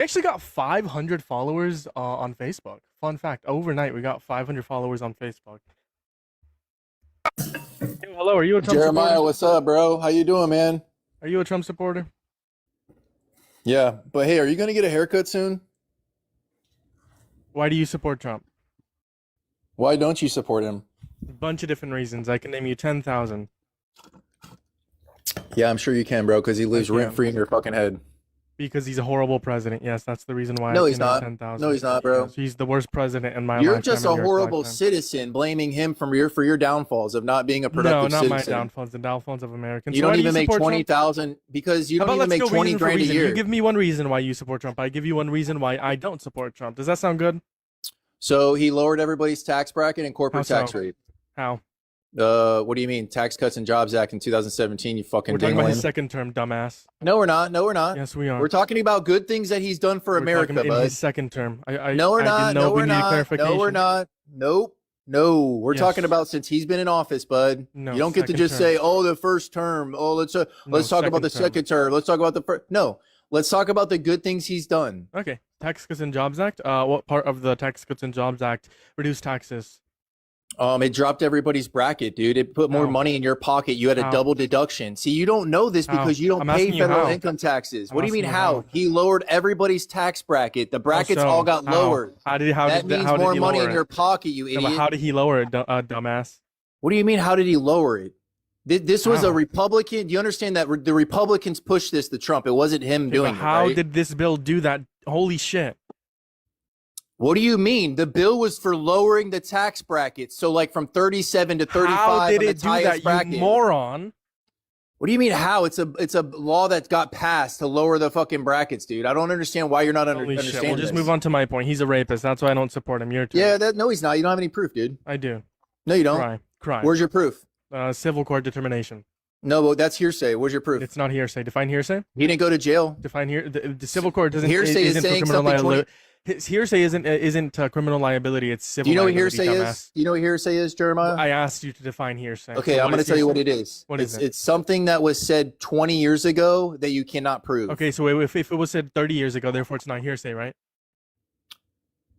We actually got 500 followers on Facebook. Fun fact: overnight, we got 500 followers on Facebook. Yo, hello, are you a Trump supporter? Jeremiah, what's up, bro? How you doing, man? Are you a Trump supporter? Yeah, but hey, are you gonna get a haircut soon? Why do you support Trump? Why don't you support him? A bunch of different reasons. I can name you 10,000. Yeah, I'm sure you can, bro, because he lives I can. rent free in your fucking head. Because he's a horrible president. Yes, that's the reason why. No, I he's can name not. 10,000. No, he's not, bro. Yes, he's the worst president in my You're lifetime. just a and yours horrible lifetime. citizen, blaming him for your downfalls of not being a No, productive not my citizen. downfalls. The downfalls of Americans. You So why don't do even make support Trump? 20,000 because you How don't about even let's make go 20 reason for grand a reason. year. You give me one reason why you support Trump. I give you one reason why I don't support Trump. Does that sound good? So he lowered everybody's tax bracket and corporate How tax so? rate. How? What do you mean? Tax Cuts and Jobs Act in 2017, you fucking We're talking about his dingling. second term, dumbass. No, we're not. No, we're not. Yes, we are. We're talking about good things that he's done for We're America, talking in bud. his second term. No, we're I not. didn't know No, we we're needed not. clarification. No, we're not. Nope. No, we're Yes. talking about since he's been in office, bud. No, You don't get to second just term. say, "Oh, the first term." Oh, let's talk about the second term. Let's talk about the first. No, let's talk about the good things he's done. Okay. Tax Cuts and Jobs Act. What part of the Tax Cuts and Jobs Act reduced taxes? It dropped everybody's bracket, dude. It put more How? money in your pocket. You had a How? double deduction. See, you don't know this How? because you don't I'm pay asking you federal how. income taxes. I'm What do you mean asking you how? how. He lowered everybody's tax bracket. The brackets So, all got how? lowered. How did That means how did more he money lower in it? your pocket, you No, but idiot. how did he lower it, dumbass? What do you mean? How did he lower it? This was a How? Republican. Do you understand that the Republicans pushed this to Trump? It wasn't him Yeah, doing but it. how Right? did this bill do that? Holy shit. What do you mean? The bill was for lowering the tax bracket. So like from 37 to 35 How did on the it do highest that, bracket. you moron? What do you mean how? It's a law that got passed to lower the fucking brackets, dude. I don't understand why you're not Holy shit. understanding We'll just this. move on to my point. He's a rapist. That's why I don't support him. Your turn. Yeah, no, he's not. You don't have any proof, dude. I do. No, you don't. Cry. Where's your proof? Civil court determination. No, but that's hearsay. Where's your proof? It's not hearsay. Define hearsay. He didn't go to jail. Define here. The civil court doesn't. Hearsay is isn't for saying criminal something liability. His hearsay isn't criminal liability. It's civil. Do you know what liability, hearsay dumbass. is? Do you know what hearsay is, Jeremiah? I asked you to define hearsay. Okay, So I'm going to is tell you what hearsay? it is. What is it? It's something that was said 20 years ago that you cannot prove. Okay, so if it was said 30 years ago, therefore it's not hearsay, right?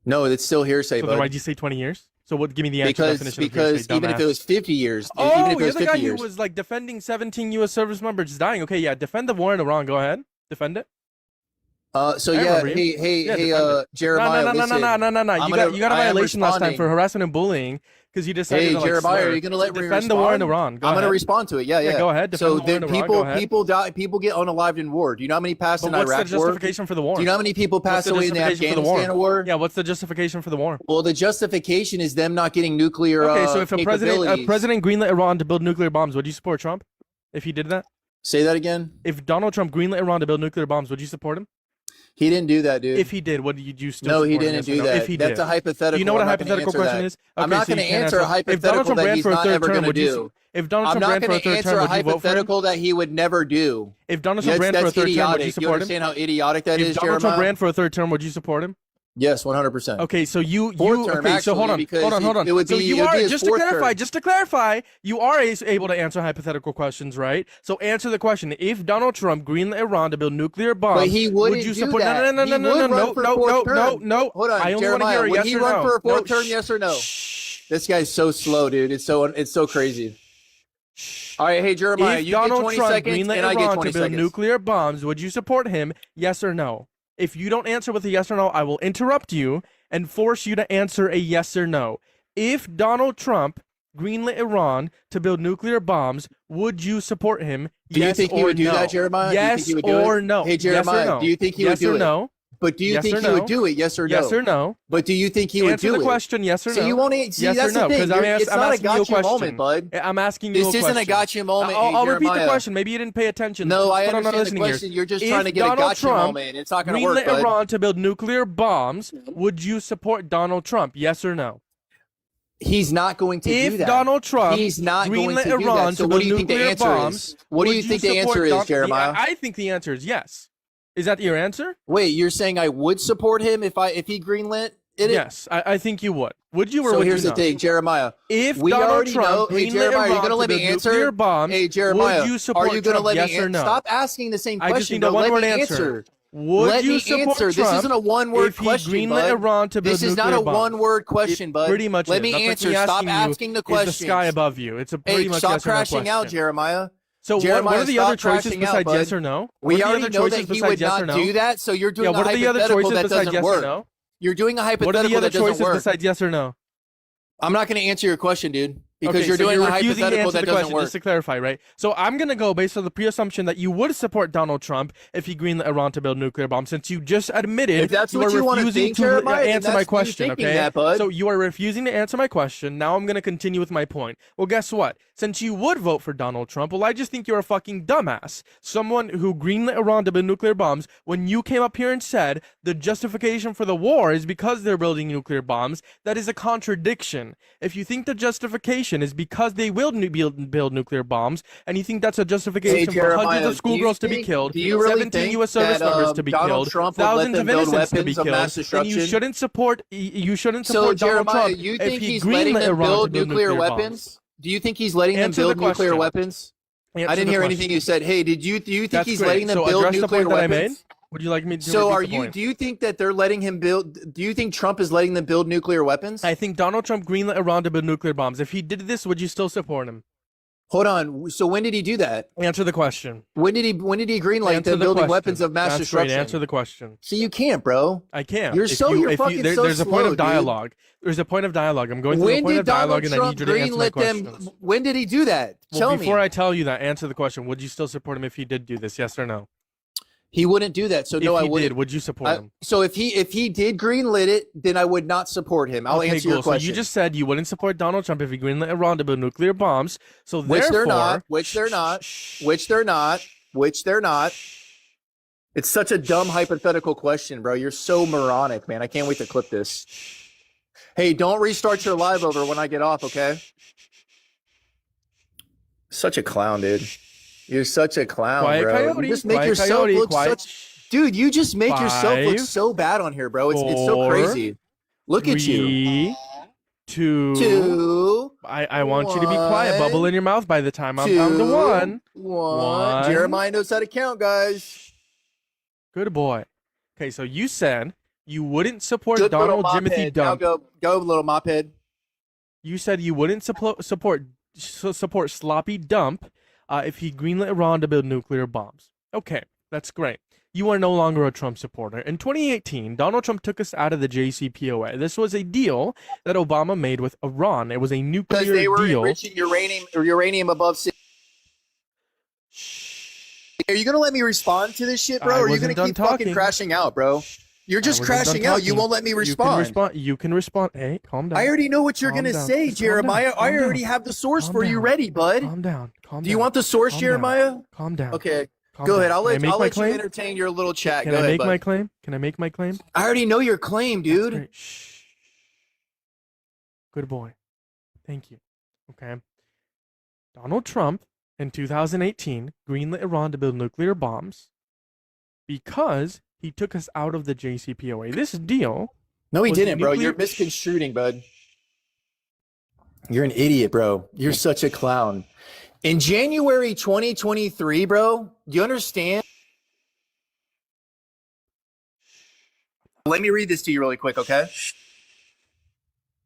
No, it's still hearsay, So then bud. why'd you say 20 years? So what? Give me the actual Because definition of hearsay, even if it dumbass. was 50 years, Oh, even if it you're was the 50 guy years. who was like defending 17 U.S. service members dying. Okay, yeah, defend the war in Iran. Go ahead, defend it. So I yeah, remember you. hey, Yeah, defend it. Jeremiah, No. listen. You got a I am violation last time responding. for harassment and bullying because you decided Hey, to like Jeremiah, slur. are you going to let me defend the war in respond? Iran? Go I'm going to ahead. respond to it. Yeah. Yeah, go ahead. Defend So the war in then Iran. Go ahead. people die, people get unalived in war. Do you know how many passed But in what's the Iraq war? justification for the war? Do you know how many people passed the away in the justification for the war? Afghanistan war? Yeah, what's the justification for the war? Well, the justification is them not getting nuclear Okay, so if a capabilities. president greenlit Iran to build nuclear bombs, would you support Trump? If he did that? Say that again? If Donald Trump greenlit Iran to build nuclear bombs, would you support him? He didn't do that, dude. If he did, would you still No, support he him, didn't yes or do no? that. If he That's did. a hypothetical. Do you know what a I'm not gonna hypothetical answer question that. is? I'm not so you going to can't answer a If Donald hypothetical Trump that ran he's for a not third ever term, going to would you? do. If Donald I'm Trump not ran for going a to third answer term, a would you vote for him? hypothetical that he would never do. If Donald Trump ran for a That's third term, would you idiotic. You support him? understand how idiotic that If is, Donald Trump Jeremiah? ran for a third term, would you support him? Yes, 100%. Okay, so Fourth term, okay, so hold actually, on, because hold on. it would So be- you it would are be his just to fourth clarify, you are able to answer hypothetical questions, right? So answer the question: if Donald Trump greenlit Iran to build nuclear bombs, But he would wouldn't you do support? that. No, He would run for a fourth term. no. Hold on, I only want to Jeremiah, hear a would yes he or run no. for a fourth No, term, yes or no? Shh. This guy's so slow, dude. It's so crazy. Shh. All right, hey Jeremiah, If you get Donald 20 Trump seconds greenlit and I get Iran 20 to build seconds. nuclear bombs, would you support him? Yes or no? If you don't answer with a yes or no, I will interrupt you and force you to answer a yes or no. If Donald Trump greenlit Iran to build nuclear bombs, would you support him? Do you Yes think he or would do no? that, Jeremiah? Yes Do you think he would do or it? no? Hey Jeremiah, yes or no? do you think he would yes do or it? no? But do you Yes think or he no? would do it? Yes or no? Yes or no? But do you think he would Answer do the it? question. Yes or So no? you won't. See, yes that's or no? the thing. Because It's not a asking you gotcha question. moment, bud. I'm asking you. This a isn't a question. gotcha moment. I'll hey, repeat the Jeremiah. question. Maybe you didn't pay attention. No, Just I put on understand the listening ears. question. You're just If trying to get Donald a gotcha Trump moment. It's not going to work, greenlit bud. Iran to build nuclear bombs, would you support Donald Trump? Yes or no? He's not going to do If that. Donald Trump He's not going greenlit to do Iran that. So to what build do you think the nuclear answer bombs, is? What do would you think the support answer is, Jeremiah? I think the answer is yes. Is that your answer? Wait, you're saying I would support him if he greenlit it? Yes, I think you would. Would you or So would here's you the not? thing, Jeremiah. If We Donald already Trump know. Hey, greenlit Jeremiah, are you Iran going to to let me build answer? nuclear bombs, Hey, Jeremiah, would you support are you going to Trump? let me Yes or no? Stop asking the same I question. just need a bro. Let one-word me answer. Would Let you me support answer. Trump This isn't a one-word if he question, greenlit bud. Iran to build This is not nuclear a bombs? one-word question, bud. Pretty much. Let me That's answer. Like me Stop asking the Is questions. the sky above you? It's a pretty Hey, much stop yes or no crashing question. out, Jeremiah. So Jeremiah, what are the stop other choices crashing out, besides bud. yes or no? We What are already the other know choices that he besides would yes or not no? do that, so you're doing Yeah, a what are the other hypothetical choices that besides doesn't yes work. or no? You're doing a What are the hypothetical other that doesn't choices work. besides yes or no? I'm not going to answer your question, dude, because Okay, you're so doing you're a refusing to hypothetical answer that the doesn't question, work. just to clarify, right? So I'm going to go based on the pre-assumption that you would support Donald Trump if he greenlit Iran to build nuclear bombs, since you just admitted If that's you what are you want to refusing think, to Jeremiah, then answer my that's you question, thinking okay? that, bud. So you are refusing to answer my question. Now I'm going to continue with my point. Well, guess what? Since you would vote for Donald Trump, well, I just think you're a fucking dumbass. Someone who greenlit Iran to build nuclear bombs, when you came up here and said the justification for the war is because they're building nuclear bombs, that is a contradiction. If you think the justification is because they will build nuclear bombs, and you think that's a justification for hundreds of schoolgirls to be killed, do you really 17 think U.S. service that, members to be Donald killed, Trump would let thousands them of build innocents to be weapons of killed, mass then destruction? you shouldn't So, support Donald Jeremiah, Trump you if think he he's letting greenlit them Iran to build build nuclear bombs. weapons? Do you think he's letting them Answer build the nuclear question. weapons? Answer I didn't the hear question. anything you said. Hey, do you think That's he's great. letting them So build address the nuclear point that I made. weapons? Would you like me to So repeat are the you? point? Do you think that they're letting him build? Do you think Trump is letting them build nuclear weapons? I think Donald Trump greenlit Iran to build nuclear bombs. If he did this, would you still support him? Hold on. So when did he do that? Answer the question. When did he greenlight Answer them the building question. weapons of mass That's destruction? great. Answer the question. So you can't, bro. I can't. You're so There's a point slow, of dialogue. There's a point of dialogue. I'm going through a When point did of dialogue, Donald and I need Trump you to answer my greenlit them? questions. When did he do that? Well, Tell before me. I tell you that, answer the question. Would you still support him if he did do this? Yes or no? He wouldn't do that. So no, I If he wouldn't. did, would you support him? So if he did greenlit it, then I would not support him. I'll answer your question. So you just said you wouldn't support Donald Trump if he greenlit Iran to build nuclear bombs. So which therefore, they're not. Which they're not. Which they're not. Which they're not. It's such a dumb hypothetical question, bro. You're so moronic, man. I can't wait to clip this. Hey, don't restart your live over when I get off, okay? Such a clown, dude. You're such a clown, Quiet bro. coyote. You just make Quiet yourself coyote. look Quiet. such. Dude, you just make yourself look 5, so bad on here, bro. It's so 4, crazy. Look at you. 3, 2. 2. I want you to be quiet. 1, Bubble in your mouth by the time I'm down to 1. 1. Jeremiah knows how to count, guys. Good boy. Okay, so you said you wouldn't support Good little Donald mop Jimothy head. Now Dump. go, little mop head. You said you wouldn't support Sloppy Dump if he greenlit Iran to build nuclear bombs. Okay, that's great. You are no longer a Trump supporter. In 2018, Donald Trump took us out of the JCPOA. This was a deal that Obama made with Iran. It was a nuclear Because they were deal. enriching uranium above 60. Are you gonna let me respond to this shit, bro? Or are you gonna keep fucking crashing out, bro? You're just crashing out. You won't let me respond. You can respond. Hey, calm down. I already know what you're gonna say, Just Jeremiah. calm I down. already have the source Calm for you down. ready, bud. Calm down. Do you want the source, Jeremiah? Calm down. Okay. Calm Go down. ahead. I'll Can I let make my you claim? entertain your little chat. Can Go I ahead, make bud. my claim? Can I make my claim? I already know your claim, That's dude. great. Shh. Good boy. Thank you. Okay. Donald Trump in 2018 greenlit Iran to build nuclear bombs because he took us out of the JCPOA. This deal. No, he was didn't, bro. nuclear- You're misconstruing, bud. You're an idiot, bro. You're such a clown. In January 2023, bro, do you understand? Let me read this to you really quick, okay?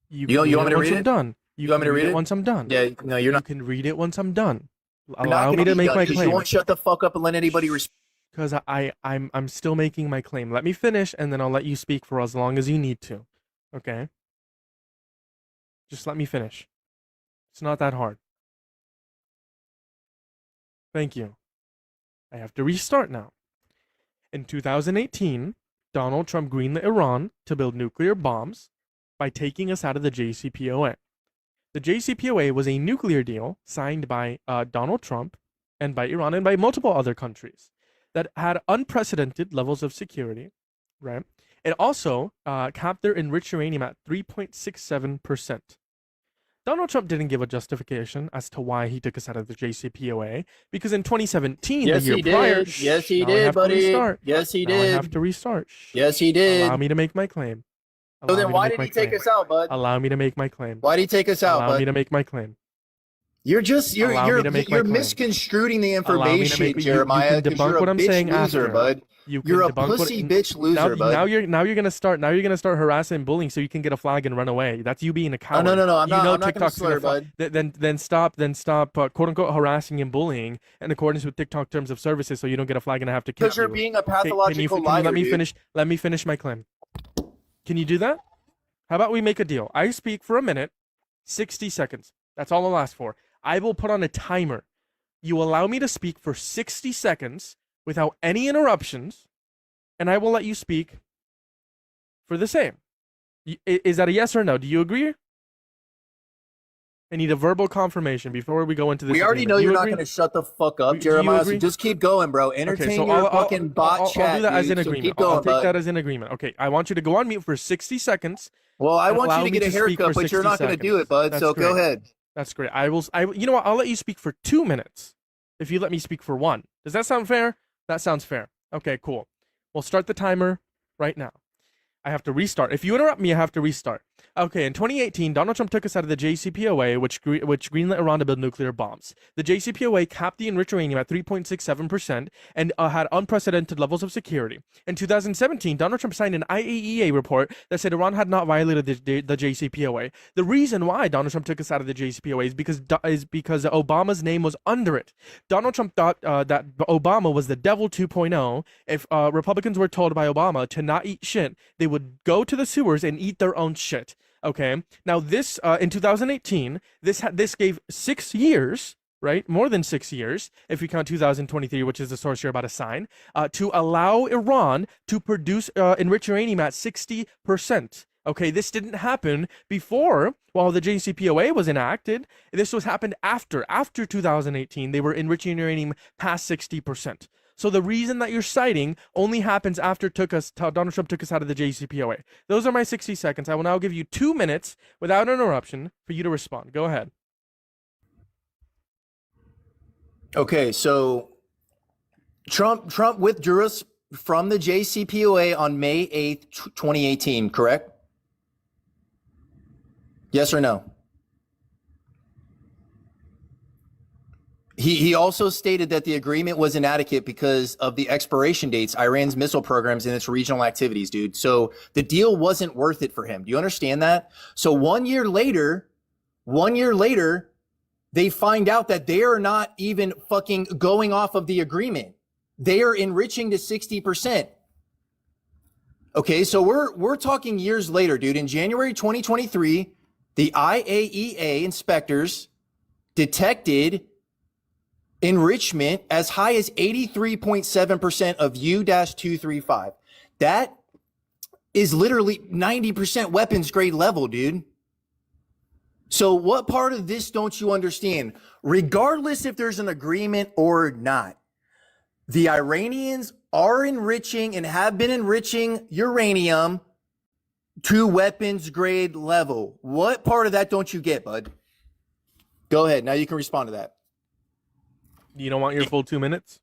You want me to once read I'm it? done. You want me to can read it? Once I'm done. Yeah, no, you're You not. can read it once I'm done. You're Allow not me to gonna be make done my 'cause claim. You won't shut the fuck up and let anybody respond. Because I'm still making my claim. Let me finish, and then I'll let you speak for as long as you need to. Okay? Just let me finish. It's not that hard. Thank you. I have to restart now. In 2018, Donald Trump greenlit Iran to build nuclear bombs by taking us out of the JCPOA. The JCPOA was a nuclear deal signed by Donald Trump and by Iran and by multiple other countries that had unprecedented levels of security, right? It also capped their enriched uranium at 3.67%. Donald Trump didn't give a justification as to why he took us out of the JCPOA because in 2017, Yes, the year he prior, did. Yes, he now I did, have to buddy. restart. Yes, he Now I have did. to restart. Yes, he did. Allow me to make my claim. So Allow then me to why make did my he take claim. us out, bud? Allow me to make my claim. Why did he take us out, Allow me bud? to make my claim. You're just Allow me to make my you're claim. misconstruing the Allow me to information, make- you Jeremiah. can 'Cause debunk you're a what I'm bitch saying loser, after. bud. You can You're a debunk pussy what, bitch loser, bud. Now you're gonna start harassing and bullying so you can get a flag and run away. That's you being a Oh, coward. no. I'm You not. know I'm not gonna TikTok's slur, bud. then stop quote unquote harassing and bullying in accordance with TikTok terms of services so you don't get a flag and I have to kick Because you're you. being a Can you pathological liar, let me dude. finish? Let me finish my claim. Can you do that? How about we make a deal? I speak for a minute, 60 seconds. That's all I'll ask for. I will put on a timer. You allow me to speak for 60 seconds without any interruptions, and I will let you speak for the same. Is that a yes or no? Do you agree? I need a verbal confirmation before we go into this. We already agreement. know Do you you're not agree? going to shut the fuck up, Do you Jeremiah. So agree? just keep going, bro. Entertain so your fucking bot chat. I'll do that as an dude. So agreement. keep going, I'll take bud. that as an agreement. Okay, I want you to go on mute for 60 seconds. Well, I and want allow you to me get a to speak haircut, for but you're 60 not going to do it, seconds. bud. That's So go great. ahead. That's great. You know what? I'll let you speak for 2 minutes if you let me speak for 1. Does that sound fair? That sounds fair. Okay, cool. We'll start the timer right now. I have to restart. If you interrupt me, I have to restart. Okay, in 2018, Donald Trump took us out of the JCPOA, which greenlit Iran to build nuclear bombs. The JCPOA capped the enriched uranium at 3.67% and had unprecedented levels of security. In 2017, Donald Trump signed an IAEA report that said Iran had not violated the JCPOA. The reason why Donald Trump took us out of the JCPOA is because Obama's name was under it. Donald Trump thought that Obama was the devil 2.0. If Republicans were told by Obama to not eat shit, they would go to the sewers and eat their own shit. Okay. Now this in 2018, this gave 6 years, right? More than 6 years, if we count 2023, which is the source you're about to sign, to allow Iran to produce enriched uranium at 60%. Okay, this didn't happen before while the JCPOA was enacted. This happened after 2018. They were enriching uranium past 60%. So the reason that you're citing only happens after Donald Trump took us out of the JCPOA. Those are my 60 seconds. I will now give you 2 minutes without interruption for you to respond. Go ahead. Okay, so Trump withdrew us from the JCPOA on May 8th, 2018, correct? Yes or no? He also stated that the agreement was inadequate because of the expiration dates, Iran's missile programs, and its regional activities, dude. So the deal wasn't worth it for him. Do you understand that? So 1 year later, they find out that they are not even fucking going off of the agreement. They are enriching to 60%. Okay, so we're talking years later, dude. In January 2023, the IAEA inspectors detected enrichment as high as 83.7% of U-235. That is literally 90% weapons grade level, dude. So what part of this don't you understand? Regardless if there's an agreement or not, the Iranians are enriching and have been enriching uranium to weapons grade level. What part of that don't you get, bud? Go ahead. Now you can respond to that. You don't want your full 2 minutes?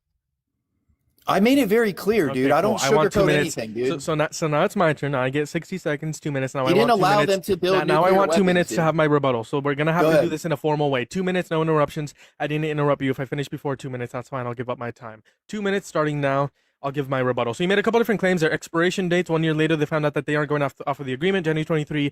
I made it very clear, dude. Okay, I don't cool. I want 2 sugarcoat minutes. anything, dude. So now it's my turn. Now I get 60 seconds, 2 minutes. Now You I didn't want 2 allow minutes. them to build Now I nuclear want 2 weapons, minutes dude. to have my rebuttal. So we're gonna have Go to ahead. do this in a formal way. 2 minutes, no interruptions. I didn't interrupt you. If I finish before 2 minutes, that's fine. I'll give up my time. 2 minutes starting now. I'll give my rebuttal. So you made a couple different claims. Their expiration dates. 1 year later, they found out that they aren't going off of the agreement. January 23,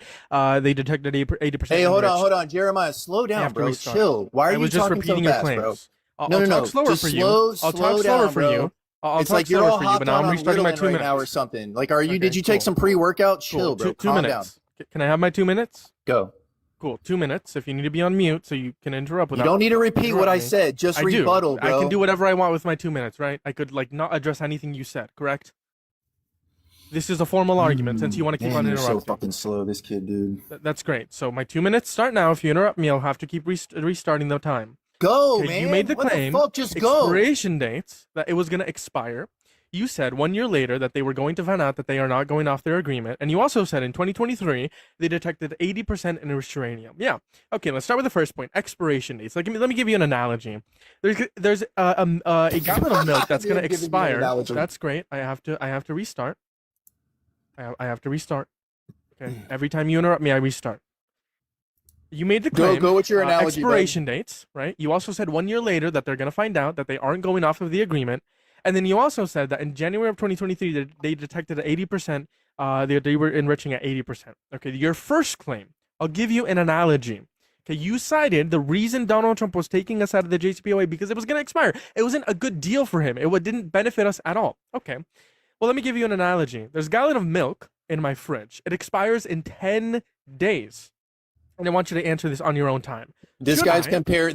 they detected 80%. Hey, hold enriched. on, Jeremiah, slow I down, have to bro. restart. Chill. Why are I you was just talking so repeating your fast, bro? claims. I'll No, talk slower just for you. slow I'll talk slower down, for bro. you. I'll It's talk like you're slower all for you, but hopped now on I'm restarting my Ritalin 2 right minutes. now or something. Like, are you? Okay, Did you take cool. some pre-workout? Cool. Chill, bro. Two Calm down. minutes. Can I have my 2 minutes? Go. Cool. 2 minutes. If you need to be on mute so you can interrupt You without. don't need to repeat what I interrupt me. said. Just I do. rebuttal, bro. I can do whatever I want with my 2 minutes, right? I could like not address anything you said, correct? This is a formal argument since you want to keep on You're so interrupting. fucking slow, this kid, dude. That's great. So my 2 minutes start now. If you interrupt me, I'll have to keep restarting the time. Go, Okay, man. you made the what claim. the fuck? Just go. Expiration dates that it was going to expire. You said 1 year later that they were going to find out that they are not going off their agreement, and you also said in 2023 they detected 80% enriched uranium. Yeah. Okay. Let's start with the first point: expiration dates. Like, let me give you an analogy. There's a gallon of milk that's going to You're giving me an expire. analogy. That's great. I have to restart. I have to restart. Okay. Every time you interrupt me, I restart. You made the claim. Go with your analogy, expiration dates, right? You also said 1 year later that they're going to find out that they aren't going off of the agreement. And then you also said that in January of 2023, they detected at 80%, they were enriching at 80%. Okay, your first claim, I'll give you an analogy. Okay, you cited the reason Donald Trump was taking us out of the JCPOA because it was going to expire. It wasn't a good deal for him. It didn't benefit us at all. Okay, well, let me give you an analogy. There's a gallon of milk in my fridge. It expires in 10 days. And I want you to answer this on your own time. This guy's comparing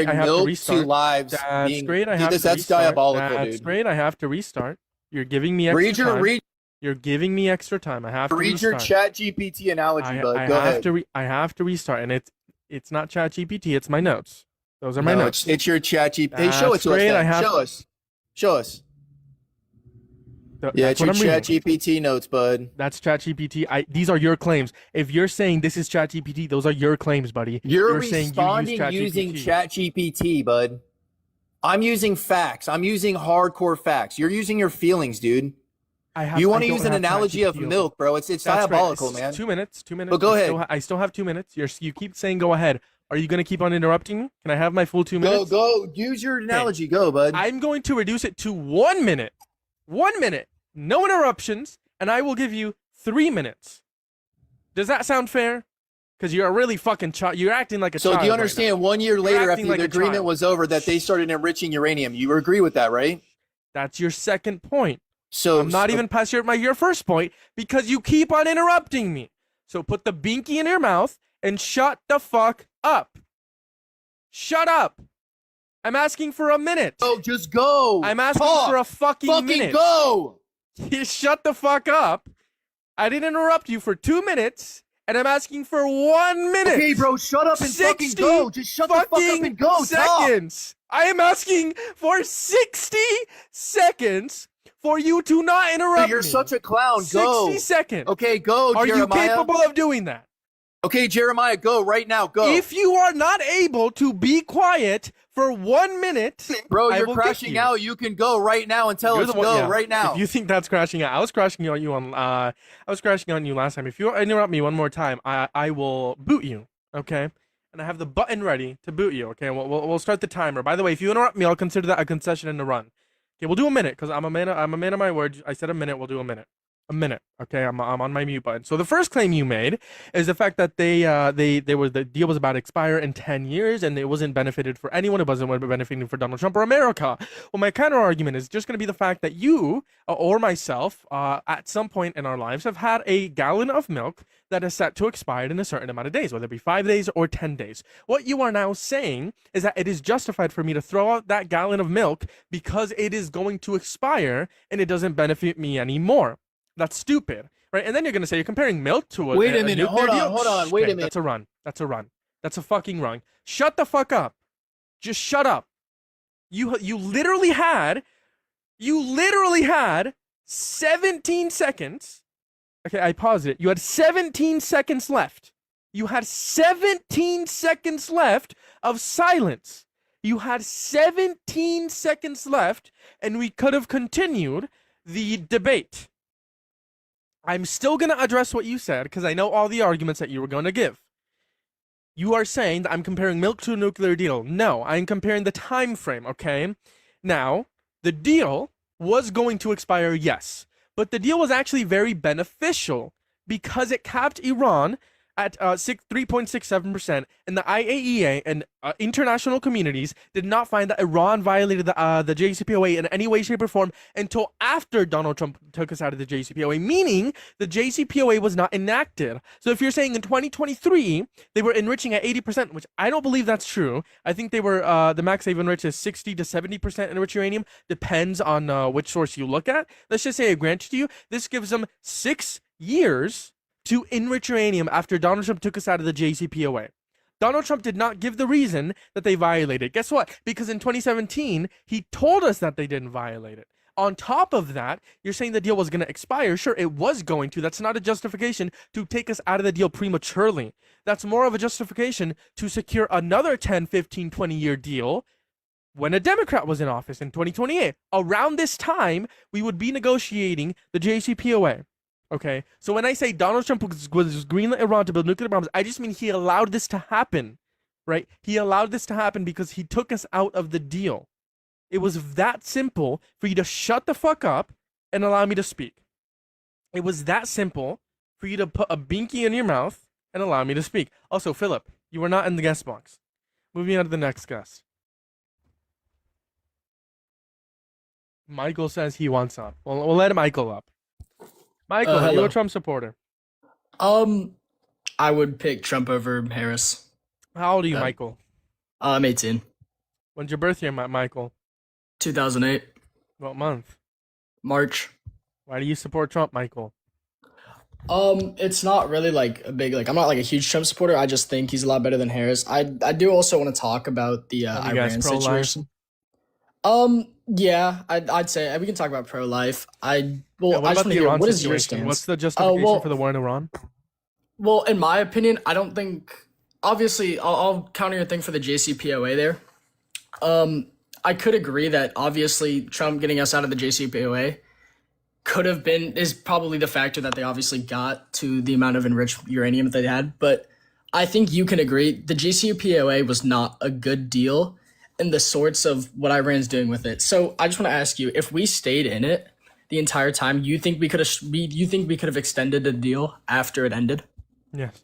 milk to lives. That's great. That's diabolical, dude. That's great. I have to restart. You're giving me extra time. You're giving me extra time. I have to read your Chat GPT analogy, bud. Go ahead. I have to restart, and it's not Chat GPT. It's my notes. Those are my notes. It's your Chat GPT. Hey, show it to us. Show us. Yeah, it's your Chat GPT notes, bud. That's Chat GPT. These are your claims. If you're saying this is Chat GPT, those are your claims, buddy. You're responding using Chat GPT, bud. I'm using facts. I'm using hardcore facts. You're using your feelings, dude. You want to use an analogy of milk, bro. It's diabolical, man. 2 minutes. 2 minutes. But go ahead. I still have 2 minutes. You keep saying go ahead. Are you going to keep on interrupting me? Can I have my full 2 minutes? Go. Use your analogy. Go, bud. I'm going to reduce it to 1 minute. 1 minute. No interruptions, and I will give you 3 minutes. Does that sound fair? Because you're a really fucking child. You're acting like a child. So do you understand 1 year later after the agreement was over that they started enriching uranium? You agree with that, right? That's your second point. So I'm not even past your first point because you keep on interrupting me. So put the binky in your mouth and shut the fuck up. Shut up. I'm asking for a minute. Oh, just go. I'm asking for a fucking minute. Go. You shut the fuck up. I didn't interrupt you for 2 minutes, and I'm asking for 1 minute. Okay, bro, shut up and fucking go. Just shut the fuck up and go. Seconds. I am asking for 60 seconds for you to not interrupt me. You're such a clown. Go. 60 seconds. Okay, go, Are Jeremiah. you capable of doing that? Okay, Jeremiah, go right now. Go. If you are not able to be quiet for 1 minute, bro, you're crashing out. You can go right now and tell us go right now. If you think that's crashing out, I was crashing on you last time. If you interrupt me one more time, I will boot you. Okay, and I have the button ready to boot you. Okay, we'll start the timer. By the way, if you interrupt me, I'll consider that a concession and a run. Okay, we'll do a minute because I'm a man of my word. I said a minute. We'll do a minute. A minute. Okay, I'm on my mute button. So the first claim you made is the fact that the deal was about to expire in 10 years and it wasn't benefited for anyone. It wasn't benefiting for Donald Trump or America. Well, my counter argument is just going to be the fact that you or myself at some point in our lives have had a gallon of milk that is set to expire in a certain amount of days, whether it be 5 days or 10 days. What you are now saying is that it is justified for me to throw out that gallon of milk because it is going to expire and it doesn't benefit me anymore. That's stupid, right? And then you're going to say you're comparing milk to a Wait a minute. Hold on. Wait a minute. That's a run. That's a run. That's a fucking run. Shut the fuck up. Just shut up. You literally had 17 seconds. Okay, I paused it. You had 17 seconds left. You had 17 seconds left of silence. You had 17 seconds left, and we could have continued the debate. I'm still going to address what you said because I know all the arguments that you were going to give. You are saying that I'm comparing milk to a nuclear deal. No, I'm comparing the time frame, okay? Now, the deal was going to expire, yes, but the deal was actually very beneficial because it capped Iran at 3.67%, and the IAEA and international communities did not find that Iran violated the JCPOA in any way, shape, or form until after Donald Trump took us out of the JCPOA, meaning the JCPOA was not enacted. So if you're saying in 2023 they were enriching at 80%, which I don't believe that's true. I think they were the max they've enriched is 60 to 70% enriched uranium. Depends on which source you look at. Let's just say I grant it to you. This gives them 6 years to enrich uranium after Donald Trump took us out of the JCPOA. Donald Trump did not give the reason that they violated. Guess what? Because in 2017, he told us that they didn't violate it. On top of that, you're saying the deal was going to expire. Sure, it was going to. That's not a justification to take us out of the deal prematurely. That's more of a justification to secure another 10, 15, 20-year deal when a Democrat was in office in 2028. Around this time, we would be negotiating the JCPOA. Okay, so when I say Donald Trump was greenlit Iran to build nuclear bombs, I just mean he allowed this to happen, right? He allowed this to happen because he took us out of the deal. It was that simple for you to shut the fuck up and allow me to speak. It was that simple for you to put a binky in your mouth and allow me to speak. Also, Philip, you were not in the guest box. Moving on to the next guest. Michael says he wants up. Well, we'll let Michael up. Michael, are you Hello. a Trump supporter? I would pick Trump over Harris. How old are you, Uh, Michael? I'm 18. When's your birth year, Michael? 2008. What month? March. Why do you support Trump, Michael? It's not really like a big I'm not like a huge Trump supporter. I just think he's a lot better than Harris. I do also want to talk about the Are you guys Iran pro-life? situation. Yeah, I'd say we can talk about pro-life. Yeah, I what just about want to the hear Iran what is your situation? stance? What's the justification well- for the war in Iran? Well, in my opinion, I don't think. Obviously, I'll counter your thing for the JCPOA there. I could agree that obviously Trump getting us out of the JCPOA is probably the factor that they obviously got to the amount of enriched uranium that they had. But I think you can agree the JCPOA was not a good deal in the sorts of what Iran's doing with it. So I just want to ask you, if we stayed in it the entire time, you think we could have extended the deal after it ended? Yes.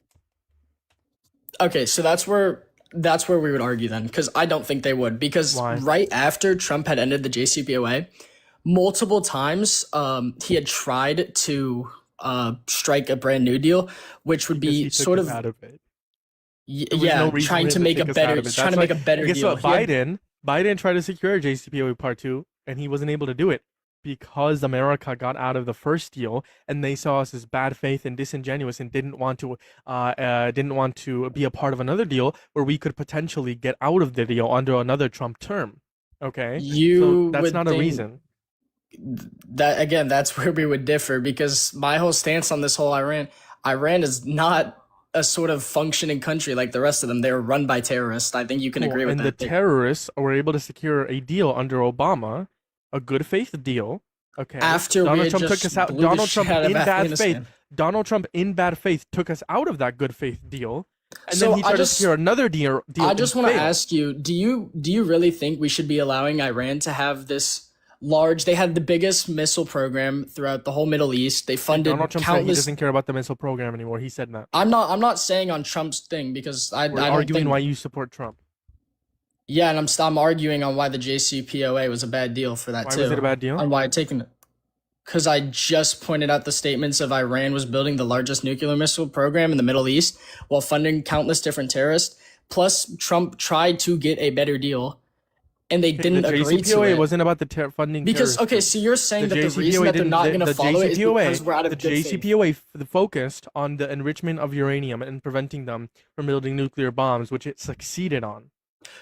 Okay, so that's where we would argue then, because I don't think they would. Because Why? right after Trump had ended the JCPOA, multiple times he had tried to strike a brand new deal, which would Because be he took sort us of out of it. There was no reason trying for to him make a take us out better of it. trying That's to make why- a better Guess deal. what? He had- Biden tried to secure JCPOA Part 2, and he wasn't able to do it because America got out of the first deal, and they saw us as bad faith and disingenuous, and didn't want to be a part of another deal where we could potentially get out of the deal under another Trump term. Okay, You so that's would not a think- reason. that again, that's where we would differ, because my whole stance on this whole Iran is not a sort of functioning country like the rest of them. They're run by terrorists. I think you can agree with and that. the terrorists were able to secure a deal under Obama, a good faith deal. Okay, After we Donald had Trump just took us out. blew the Donald shit Trump out of in bad Afghanistan. faith. Donald Trump in bad faith took us out of that good faith deal, and So then he I tried to just- secure another deal. I just and want to failed. ask you, do you really think we should be allowing Iran to have this large? They had the biggest missile program throughout the whole Middle East. They funded Donald Trump said he countless. doesn't care about the missile program anymore. He said that. I'm not saying on Trump's thing, because I We're don't arguing think. why you support Trump. Yeah, and I'm arguing on why the JCPOA was a bad deal for that Why too. was it a bad deal? On why it taken it. Because I just pointed out the statements of Iran was building the largest nuclear missile program in the Middle East while funding countless different terrorists. Plus, Trump tried to get a better deal, and they didn't the agree to JCPOA it. wasn't about the funding. Because terrorists. okay, so you're saying that the reason JCPOA that they're didn't- not going to the follow it is JCPOA because we're out of the good faith. JCPOA focused on the enrichment of uranium and preventing them from building nuclear bombs, which it succeeded on.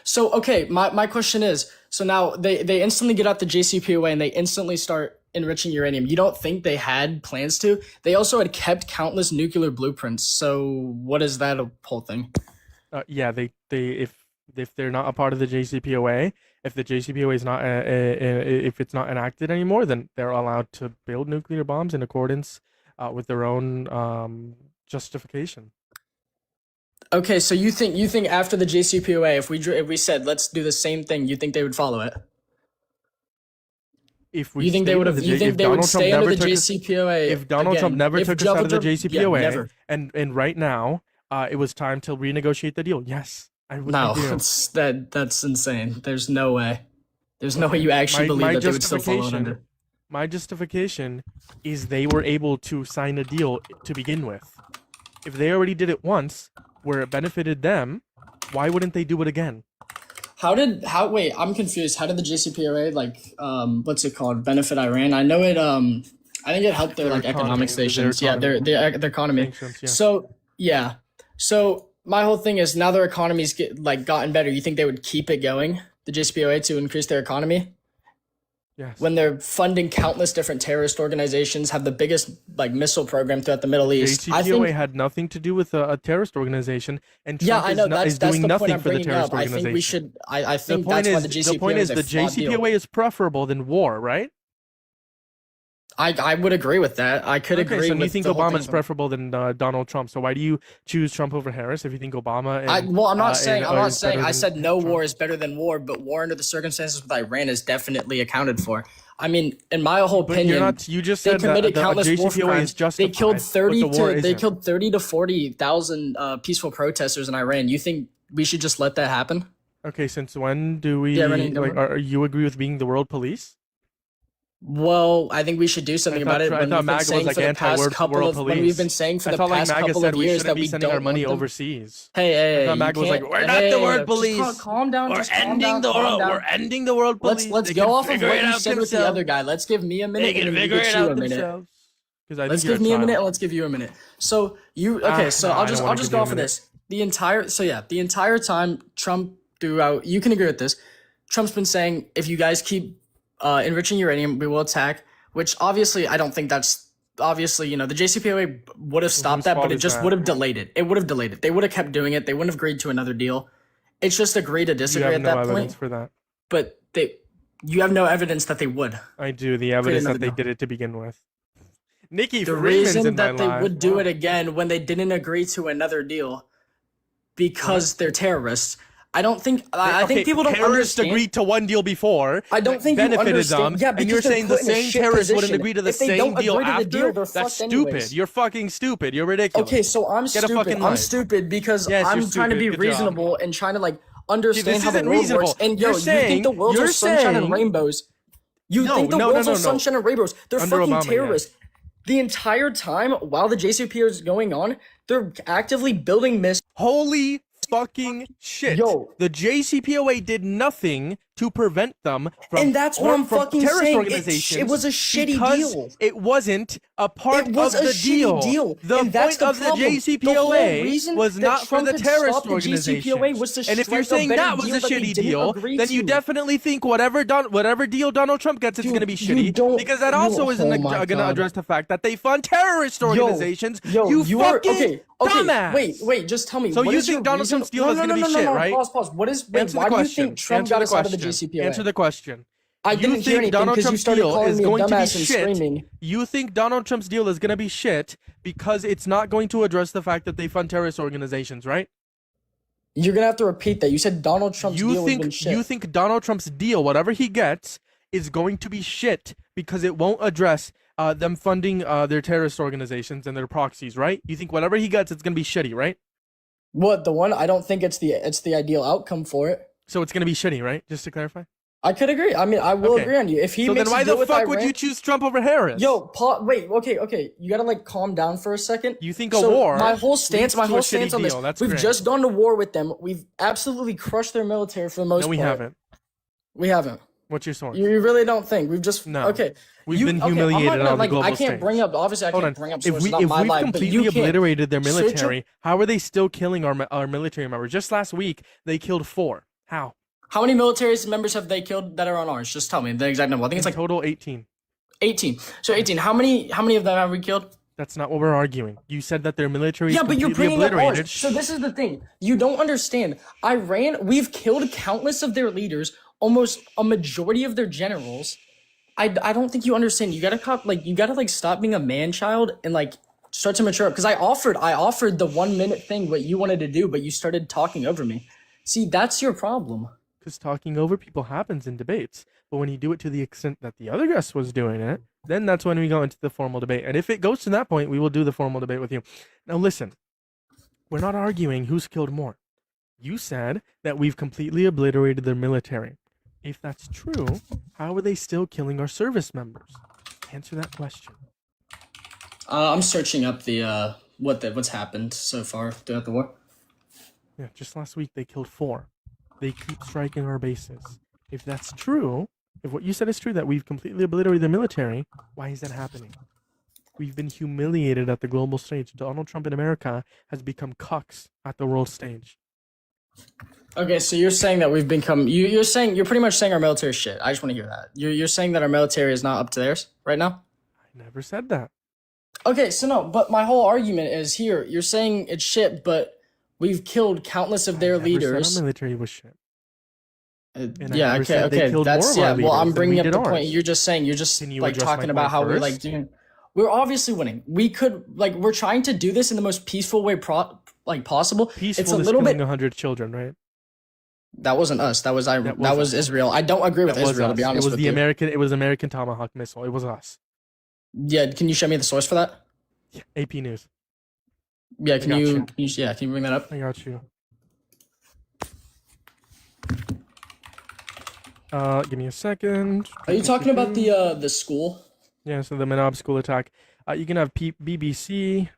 So okay, my question is, so now they instantly get out the JCPOA and they instantly start enriching uranium. You don't think they had plans to? They also had kept countless nuclear blueprints. So what is that whole thing? Yeah, they if they're not a part of the JCPOA, if the JCPOA is not if it's not enacted anymore, then they're allowed to build nuclear bombs in accordance with their own justification. Okay, so you think after the JCPOA, if we said let's do the same thing, you think they would follow it? If we You think they stayed would with have? the You J- think if they would Donald Trump stay under never the took us- JCPOA? if Donald again, Trump never if took us out of the Donald Trump- yeah, JCPOA, never. and right now it was time to renegotiate the deal. Yes, I would. No, I do. that's insane. There's no way. There's no way you actually believe that they would still follow it under. My justification is they were able to sign a deal to begin with. If they already did it once, where it benefited them, why wouldn't they do it again? Wait, I'm confused. How did the JCPOA what's it called? Benefit Iran? I know it I think it helped their Their like economy, economic their stations. Yeah, their economy. Sanctions, yeah. So yeah. So my whole thing is now their economies gotten better. You think they would keep it going, the JCPOA, to increase their economy? Yes. When they're funding countless different terrorist organizations, have the biggest missile program throughout the Middle East. I JCPOA think had nothing to do with a terrorist organization, and yeah, Trump I know is that's doing the point nothing I'm for the bringing terrorist up. I organization. think we should. I The think point that's why is, the JCPOA the point is is the a flawed deal. JCPOA is preferable than war, right? I would agree with that. I could Okay, agree so with you think the whole Obama's thing. preferable than Donald Trump? So why do you choose Trump over Harris if you think Obama? Well, I'm not saying. I'm not is saying. better I than said no Trump? war is better than war, but war under the circumstances with Iran is definitely accounted for. I mean, in my whole But opinion, you're not. You just they said that committed the countless war JCPOA crimes. is justified. They killed but 30 the war to they isn't. killed 30 to 40,000 peaceful protesters in Iran. You think we should just let that happen? Okay, since when do we Yeah, running like? number. Are you agree with being the world police? Well, I think we should do something about it. I When thought we've been MAGA was saying like for the past anti-world couple of when we've been saying for I the thought like past MAGA couple said of we years shouldn't that be we sending don't our money want them. overseas. Hey, I thought you MAGA was like, can't. we're not the world Just police. calm down. We're Just calm ending down. the Calm world. down. We're ending the world police. Let's They go can off of figure what it you out said with the themselves. other guy. Let's give me a They minute and can then you figure get it you out a minute. themselves. Because I Let's think give me you're a minute and child. let's give you a minute. So you okay? So no, I I'll don't just wanna I'll just give go you a off of minute. this. The entire time Trump throughout, you can agree with this. Trump's been saying if you guys keep enriching uranium, we will attack. Which obviously I don't think that's obviously the JCPOA would have stopped that, fault but it is just that? would have delayed it. It would have delayed it. They would have kept doing it. They wouldn't have agreed to another deal. It's just agree to You disagree have at no that evidence point. for that. But you have no evidence that they would. I do. The evidence another that they deal. did it to begin with. Nikki The Freeman's reason in my that they life. would do Wow. it again when they didn't agree to another deal because they're terrorists. I don't think I think people don't terrorists understand. agreed to one deal before. I don't that think you benefited understand. them. Yeah, and because you're they're saying the put in a same shit terrorists wouldn't position. agree to the If they same don't deal agree to the after. deal, they're That's fucked stupid. anyways. You're fucking stupid. You're ridiculous. Okay, so I'm Get a stupid. fucking I'm life. stupid because Yes, I'm you're trying to be stupid. Good job. reasonable and trying to See, understand this how the isn't world reasonable. works. And You're you saying- think the world's you're all sunshine and saying- rainbows? You No, think the no, world's no, all no. sunshine and rainbows? They're Under fucking Obama, yeah. terrorists. The entire time while the JCPOA is going on, they're actively building missiles. Holy fucking shit. Yo. The JCPOA did nothing to prevent them from And that's what I'm from fucking terrorist saying. organizations. It was a shitty because deal. It wasn't a part It was of a the shitty deal. The And that's point the of the problem. The whole JCPOA reason was that not for Trump the had terrorist stopped the organizations. JCPOA was to And if you're strike a saying better that was deal a that they shitty didn't deal, agree then you to. definitely think whatever deal Donald Trump gets, it's Dude, going to be you shitty. don't- Because that you- also isn't oh going my to God. address the fact that they fund terrorist organizations. You are fucking okay. dumbass. Wait. Just tell me. So what you is your think Donald reason? Trump's deal is gonna be shit, right? Pause. What is? Wait, Answer the why do you question. think Trump Answer got the us out of the question. JCPOA? Answer the question. I You didn't hear think anything Donald because you Trump's started deal calling is me a going to be dumbass and shit? screaming. You think Donald Trump's deal is going to be shit because it's not going to address the fact that they fund terrorist organizations, right? You're gonna have to repeat that. You said Donald Trump's deal has been shit. You think Donald Trump's deal, whatever he gets, is going to be shit because it won't address them funding their terrorist organizations and their proxies, right? You think whatever he gets, it's going to be shitty, right? What, the one? I don't think it's the ideal outcome for it. So it's going to be shitty, right? Just to clarify. I could agree. I mean, I will Okay. agree on you. If he So makes then why a deal the with fuck would Iran- you choose Trump over Harris? Yo, wait, okay. You gotta calm down for a second. You think a war My whole stance leads to a on shitty this. deal. That's We've great. just gone to war with them. We've absolutely crushed their military for the most No, part. we haven't. We haven't. What's your source? You really don't think we've just No. Okay. We've been I'm not humiliated gonna, on the global I can't stage. bring up. Obviously, I Hold can't on. bring up If sources. we Not if my we've life, but completely you can't. obliterated their Search up- military, how are they still killing our military members? Just last week, they killed 4. How? How many military members have they killed that are on ours? Just tell me the exact number. I think it's In like total 18. 18. So 18. How many of them have we killed? That's not what we're arguing. You said that their military Yeah, is but you're completely bringing up obliterated. ours. So this is the thing. You don't understand. We've killed countless of their leaders, almost a majority of their generals. I don't think you understand. You gotta stop being a man child and start to mature up. Because I offered the 1 minute thing what you wanted to do, but you started talking over me. See, that's your problem. Because talking over people happens in debates. But when you do it to the extent that the other guest was doing it, then that's when we go into the formal debate. And if it goes to that point, we will do the formal debate with you. Now listen, we're not arguing who's killed more. You said that we've completely obliterated their military. If that's true, how are they still killing our service members? Answer that question. I'm searching up the what's happened so far throughout the war. Yeah, just last week they killed 4. They keep striking our bases. If that's true, if what you said is true, that we've completely obliterated the military, why is that happening? We've been humiliated at the global stage. Donald Trump in America has become cucks at the world stage. Okay, so you're saying that we've become you're pretty much saying our military is shit. I just want to hear that. You're saying that our military is not up to theirs right now? I never said that. Okay, so no, but my whole argument is here. You're saying it's shit, but we've killed countless of their I never said leaders. our military was shit. And I Yeah, never okay, said they okay. killed more That's of our yeah. Well, I'm leaders than bringing we up did the point. ours. You're just saying. You're just Can you like address my talking about point how we're like first? doing. We're obviously winning. We could like we're trying to do this in the most peaceful way possible. Peaceful It's a is little killing bit. 100 children, right? That wasn't us. That was That That was was Israel. I don't agree with That was Israel, to be us. honest It was with the you. American. It was American Tomahawk missile. It was us. Yeah, can you show me the source for that? Yeah, AP News. Yeah, can got you, you. yeah, can you bring that up? I got you. Give me a second. Are you talking about the school? Yeah, so the Menob school attack. You can have BBC.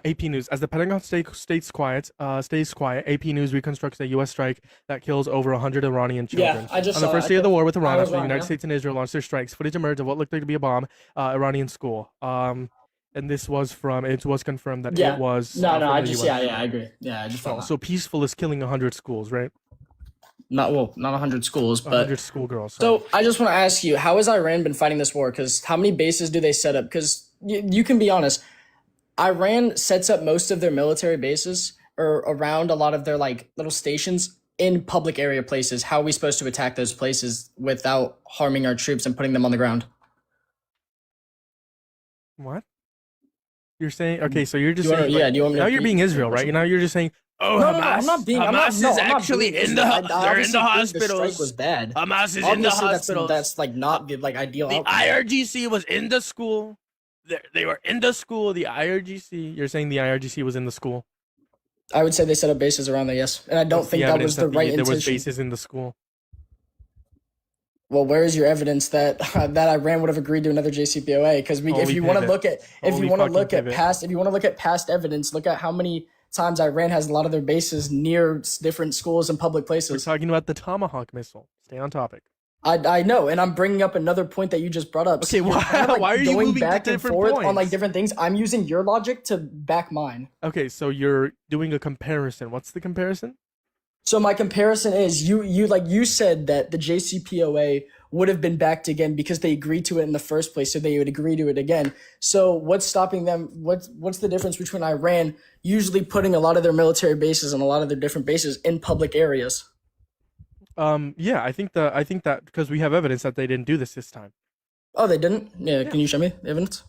AP News. As the Pentagon stays quiet, AP News reconstructs a U.S. strike that kills over 100 Iranian children. Yeah, I just On the saw first it. day of the war with Iran, I was after the wrong, United yeah. States and Israel launched their strikes, footage emerged of what looked like to be a bomb, Iranian school. And this was from. It was confirmed that Yeah. it was. No, from I the just US. I agree. Yeah, I just Oh, found that. so peaceful is killing 100 schools, right? Not 100 schools, but 100 schoolgirls. Sorry. so I just want to ask you, how has Iran been fighting this war? Because how many bases do they set up? Because you can be honest, Iran sets up most of their military bases or around a lot of their like little stations in public area places. How are we supposed to attack those places without harming our troops and putting them on the ground? What? You're saying okay? So you're just Do you saying wanna- yeah, like, do you want me to now you're repeat being the Israel, right? question? Now you're just saying, oh, No, Hamas, no, no, I'm not being. I'm Hamas not, is no, I'm not actually being in the Israel. I they're in the obviously think hospitals. The strike was bad. Hamas is in the Obviously, hospitals. that's like not the like ideal. The outcome. IRGC was in the school. They were in the school. The IRGC. You're saying the IRGC was in the school. I would say they set up bases around there, yes, and I don't What's the think that evidence was the right there was intention. bases in the school. Well, where is your evidence that that Iran would have agreed to another JCPOA? Because if Holy you want to pivot. look at Holy fucking pivot. if you want to look at past evidence, look at how many times Iran has a lot of their bases near different schools and public We're places. talking about the Tomahawk missile. Stay on topic. I know, and I'm bringing up another point that you just brought up. Okay, you're why- kind of, like, why are you going moving to back and different forth on like points? different things? I'm using your logic to back mine. Okay, so you're doing a comparison. What's the comparison? So my comparison is you said that the JCPOA would have been backed again because they agreed to it in the first place, so they would agree to it again. So what's stopping them? What's the difference between Iran usually putting a lot of their military bases and a lot of their different bases in public areas? Yeah, I think that because we have evidence that they didn't do this time. Oh, they didn't? Yeah, can you show me the evidence?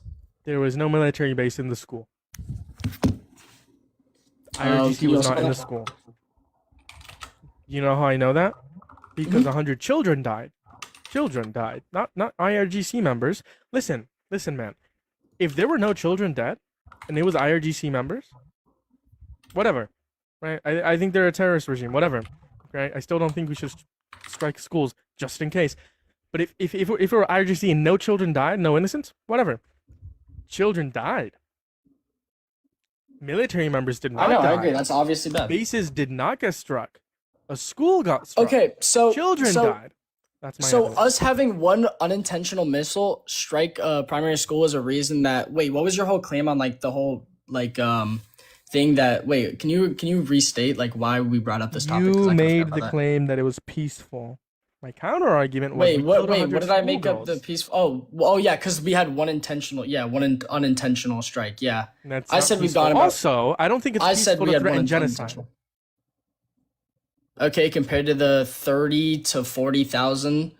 There was no military base in the school. can IRGC you was also not in spell the that? school. You know how I know that? Because 100 children died. Children died, not IRGC members. Listen, man. If there were no children dead, and it was IRGC members, whatever, right? I think they're a terrorist regime, whatever. Right? I still don't think we should strike schools just in case. But if it were IRGC and no children died, no innocents, whatever. Children died. Military members did not I know, die. I agree. That's obviously bad. Bases did not get struck. A school got struck. Okay, so Children died. That's my So evidence. us having one unintentional missile strike a primary school is a reason that wait, what was your whole claim on like the whole like thing that wait, can you restate like why we brought up this topic? 'Cause I You kinda made forgot the about that. claim that it was peaceful. My counter argument was Wait, we what killed 100 what did I make up the schoolgirls. peaceful oh yeah, because we had one unintentional strike, yeah. And that's I not said we've peaceful. gone about- Also, I don't think it's I peaceful said we to had one threaten genocide. unintentional. Okay, compared to the 30 to 40,000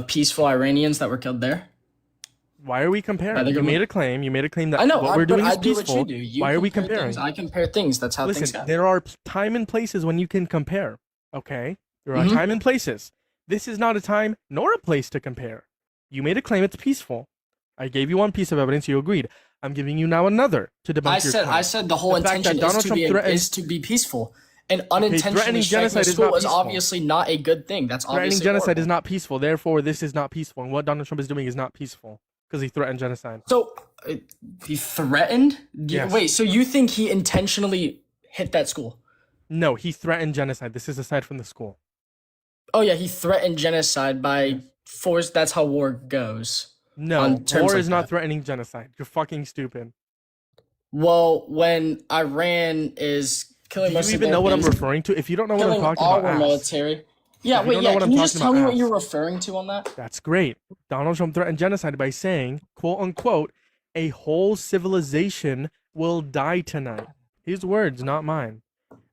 peaceful Iranians that were killed there. Why are we I comparing? think You I'm- made a claim. You made a claim that I know, what we're doing but is I do peaceful. what you do. You Why are we compare comparing? things. I compare things. That's how things Listen, go. there are time and places when you can compare. Okay, there are Mhm. time and places. This is not a time nor a place to compare. You made a claim it's peaceful. I gave you one piece of evidence. You agreed. I'm giving you now another to debunk your claim. I said the whole The fact that intention Donald Trump threatened- is to be peaceful. And unintentionally threatening striking a genocide is school not is peaceful. obviously not a good thing. That's Threatening obviously genocide horrible. is not peaceful. Therefore, this is not peaceful. And what Donald Trump is doing is not peaceful because he threatened genocide. So he threatened. Yes. Wait, so you think he intentionally hit that school? No, he threatened genocide. This is aside from the school. Oh yeah, he threatened genocide by force. That's how war goes. No, On terms war like is not that. threatening genocide. You're fucking stupid. Well, when Iran is killing Do most you of even their know what I'm things, referring to? If you don't know what I'm killing talking our about, ask. military. Yeah, If you wait, don't know yeah. what Can I'm you just talking tell me about, what you're ask. referring to on that? That's great. Donald Trump threatened genocide by saying, quote unquote, A whole civilization will die tonight. His words, not mine.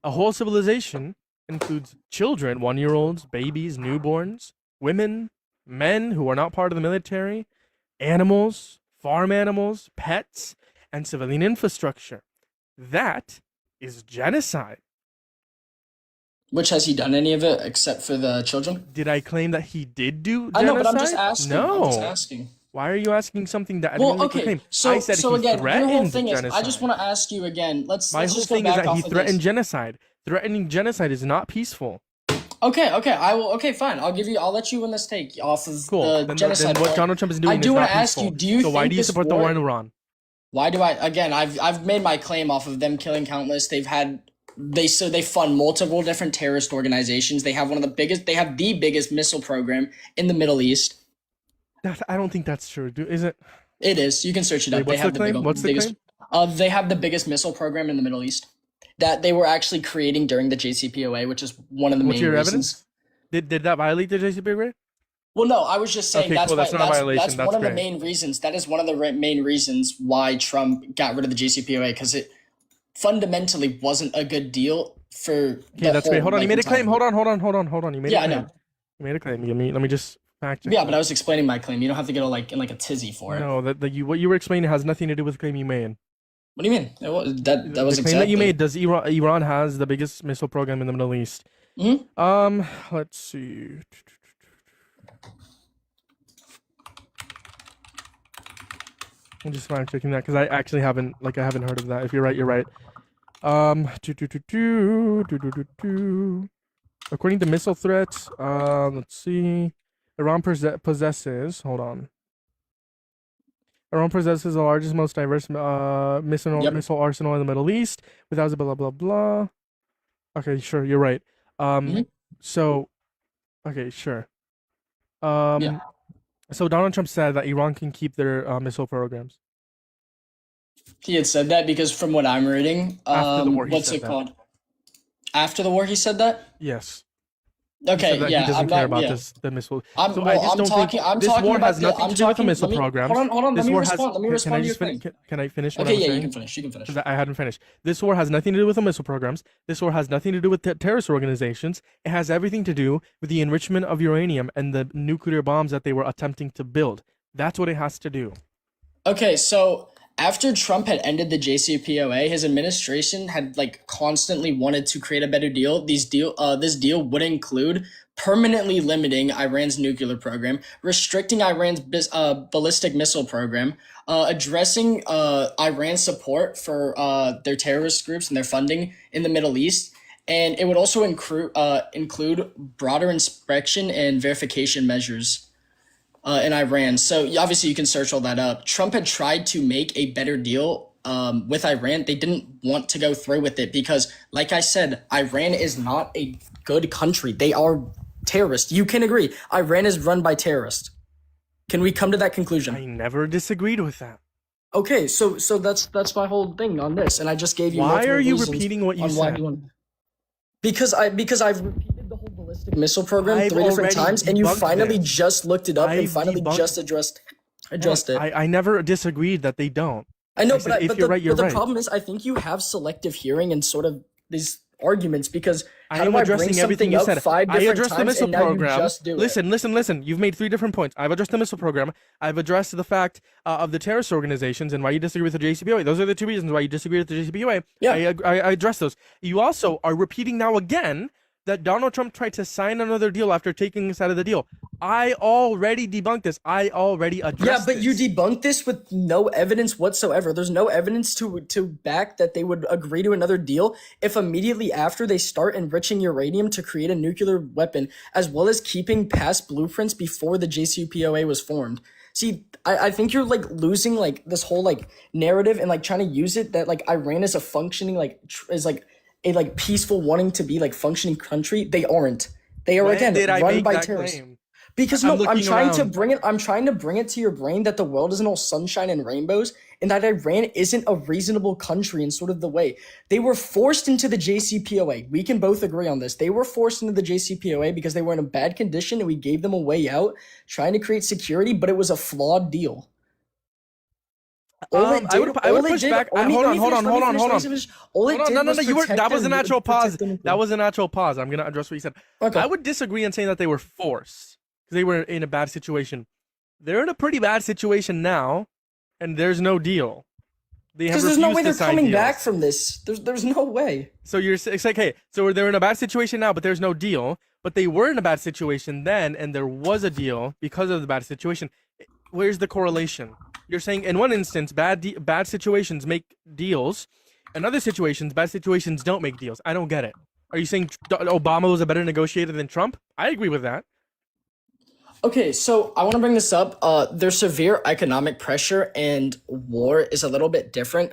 A whole civilization includes children, 1-year-olds, babies, newborns, women, men who are not part of the military, animals, farm animals, pets, and civilian infrastructure. That is genocide. Which, has he done any of it except for the children? Did I claim that he did do genocide? I know, but I'm just asking. No. I'm just asking. Why are you asking something that I Well, didn't okay. claim? So, I said so he again, your whole threatened thing is, genocide. I just want to ask you again. Let's My whole just go thing is back that off he of threatened this. genocide. Threatening genocide is not peaceful. Okay, I will. Okay, fine. I'll let you win this take off of Cool. the genocide. Then what point. Donald Trump is doing I do is want not to ask peaceful. you, do you So think why do you this support the war in Iran? Why do I? Again, I've made my claim off of them killing countless. They fund multiple different terrorist organizations. They have the biggest missile program in the Middle East. I don't think that's true. Is it? It is. You can search it up. What's They have the claim? What's the biggest. claim? They have the biggest missile program in the Middle East that they were actually creating during the JCPOA, which is one of the What's main your reasons. evidence? Did that violate the JCPOA? Well, no, I was just saying Okay, cool. That's not a violation. that's That's one of the great. main reasons. That is one of the main reasons why Trump got rid of the JCPOA, because it fundamentally wasn't a good deal for. Okay, that's great. Hold on, you made a claim. Hold on. You made a claim. I know. You made a claim. Let me just fact check. Yeah, but I was explaining my claim. You don't have to get in a tizzy for it. No, what you were explaining has nothing to do with the claim you made. What do you mean? That was The claim exactly that you made. Does Iran has the biggest missile program in the Middle East? Let's see. I'm just fact checking that because I actually haven't heard of that. If you're right, you're right. According to missile threats, let's see. Iran possesses. Hold on. Iran possesses the largest, most diverse missile arsenal in the Middle East. Without blah blah blah. Okay, sure, you're right. So, okay, sure. Yeah. So Donald Trump said that Iran can keep their missile programs. He had said that because from what I'm reading, After the war, he what's said it that. called? After the war, he said that? Yes. Okay, He yeah, doesn't care about yeah. the missile. I'm think this war has nothing to do with the missile programs. Hold on. This Let me war respond. has. Let me respond to your thing. Can I finish? What Okay, I'm yeah, saying? you can finish. You can finish. 'Cause I hadn't finished. This war has nothing to do with the missile programs. This war has nothing to do with terrorist organizations. It has everything to do with the enrichment of uranium and the nuclear bombs that they were attempting to build. That's what it has to do. Okay, so after Trump had ended the JCPOA, his administration had constantly wanted to create a better deal. This deal would include permanently limiting Iran's nuclear program, restricting Iran's ballistic missile program, addressing Iran's support for their terrorist groups and their funding in the Middle East. And it would also include broader inspection and verification measures in Iran. So obviously you can search all that up. Trump had tried to make a better deal with Iran. They didn't want to go through with it because, like I said, Iran is not a good country. They are terrorists. You can agree. Iran is run by terrorists. Can we come to that conclusion? I never disagreed with that. Okay, so that's my whole thing on this, and I just gave you. Why are you reasons repeating what you on why said? you want- Because I've repeated the whole ballistic missile program I've 3 different already times, and you debunked finally this. just looked it up and I've finally debunked just addressed it. I never disagreed that they don't. I know, I said, if but you're right, you're the right. problem is I think you have selective hearing and sort of these arguments because I how am do I bring addressing everything something you up said. 5 I different addressed the times missile and now you program. just do it? Listen. You've made 3 different points. I've addressed the missile program. I've addressed the fact of the terrorist organizations and why you disagree with the JCPOA. Those are the 2 reasons why you disagree with the JCPOA. Yeah. I addressed those. You also are repeating now again that Donald Trump tried to sign another deal after taking us out of the deal. I already debunked this. I already addressed Yeah, but this. you debunked this with no evidence whatsoever. There's no evidence to back that they would agree to another deal if immediately after they start enriching uranium to create a nuclear weapon, as well as keeping past blueprints before the JCPOA was formed. See, I think you're losing this whole narrative and trying to use it that Iran is a functioning is a peaceful wanting to be functioning country. They aren't. They are When again did I run make by that terrorists. claim? Because I'm no, I'm looking trying to around. bring it. I'm trying to bring it to your brain that the world isn't all sunshine and rainbows, and that Iran isn't a reasonable country in sort of the way they were forced into the JCPOA. We can both agree on this. They were forced into the JCPOA because they were in a bad condition, and we gave them a way out, trying to create security. But it was a flawed deal. I would push back. Hold on. No. That was a natural pause. That was a natural pause. I'm gonna address what you said. Okay. I would disagree in saying that they were forced because they were in a bad situation. They're in a pretty bad situation now, and there's no deal. Because there's no way they're coming deals. back from this. There's no way. So it's like, hey, so they're in a bad situation now, but there's no deal. But they were in a bad situation then, and there was a deal because of the bad situation. Where's the correlation? You're saying in one instance, bad situations make deals. In other situations, bad situations don't make deals. I don't get it. Are you saying Obama was a better negotiator than Trump? I agree with that. Okay, so I want to bring this up. There's severe economic pressure, and war is a little bit different.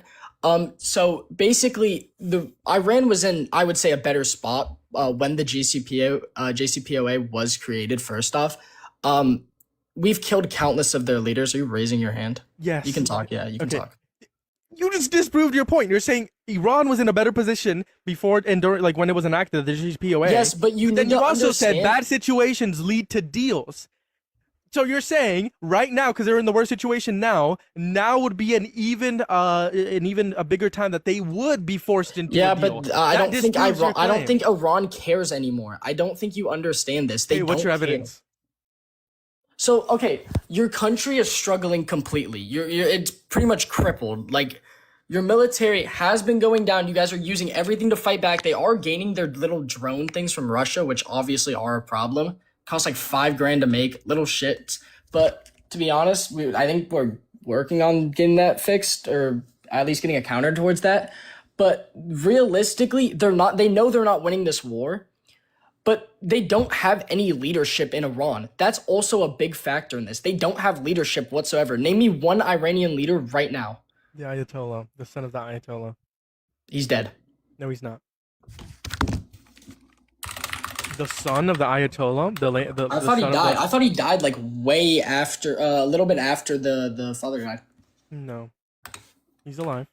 So basically, the Iran was in, I would say, a better spot when the JCPOA was created. First off, we've killed countless of their leaders. Are you raising your hand? Yes. You can talk. Yeah, you can talk. You just disproved your point. You're saying Iran was in a better position before and during, like when it was enacted, the JCPOA. Yes, but then you also said bad situations lead to deals. So you're saying right now, because they're in the worst situation now would be an even a bigger time that they would be forced into a deal. But I don't think Iran cares anymore. I don't think you understand this. What's your evidence? So, okay, your country is struggling completely. It's pretty much crippled. Like, your military has been going down. You guys are using everything to fight back. They are gaining their little drone things from Russia, which obviously are a problem. Cost like $5,000 to make, little shit. But to be honest, I think we're working on getting that fixed, or at least getting a counter towards that. But realistically, they know they're not winning this war. But they don't have any leadership in Iran. That's also a big factor in this. They don't have leadership whatsoever. Name me one Iranian leader right now. The Ayatollah, the son of the Ayatollah. He's dead. No, he's not. The son of the Ayatollah? I thought he died. I thought he died like way after, a little bit after the father died. No. He's alive.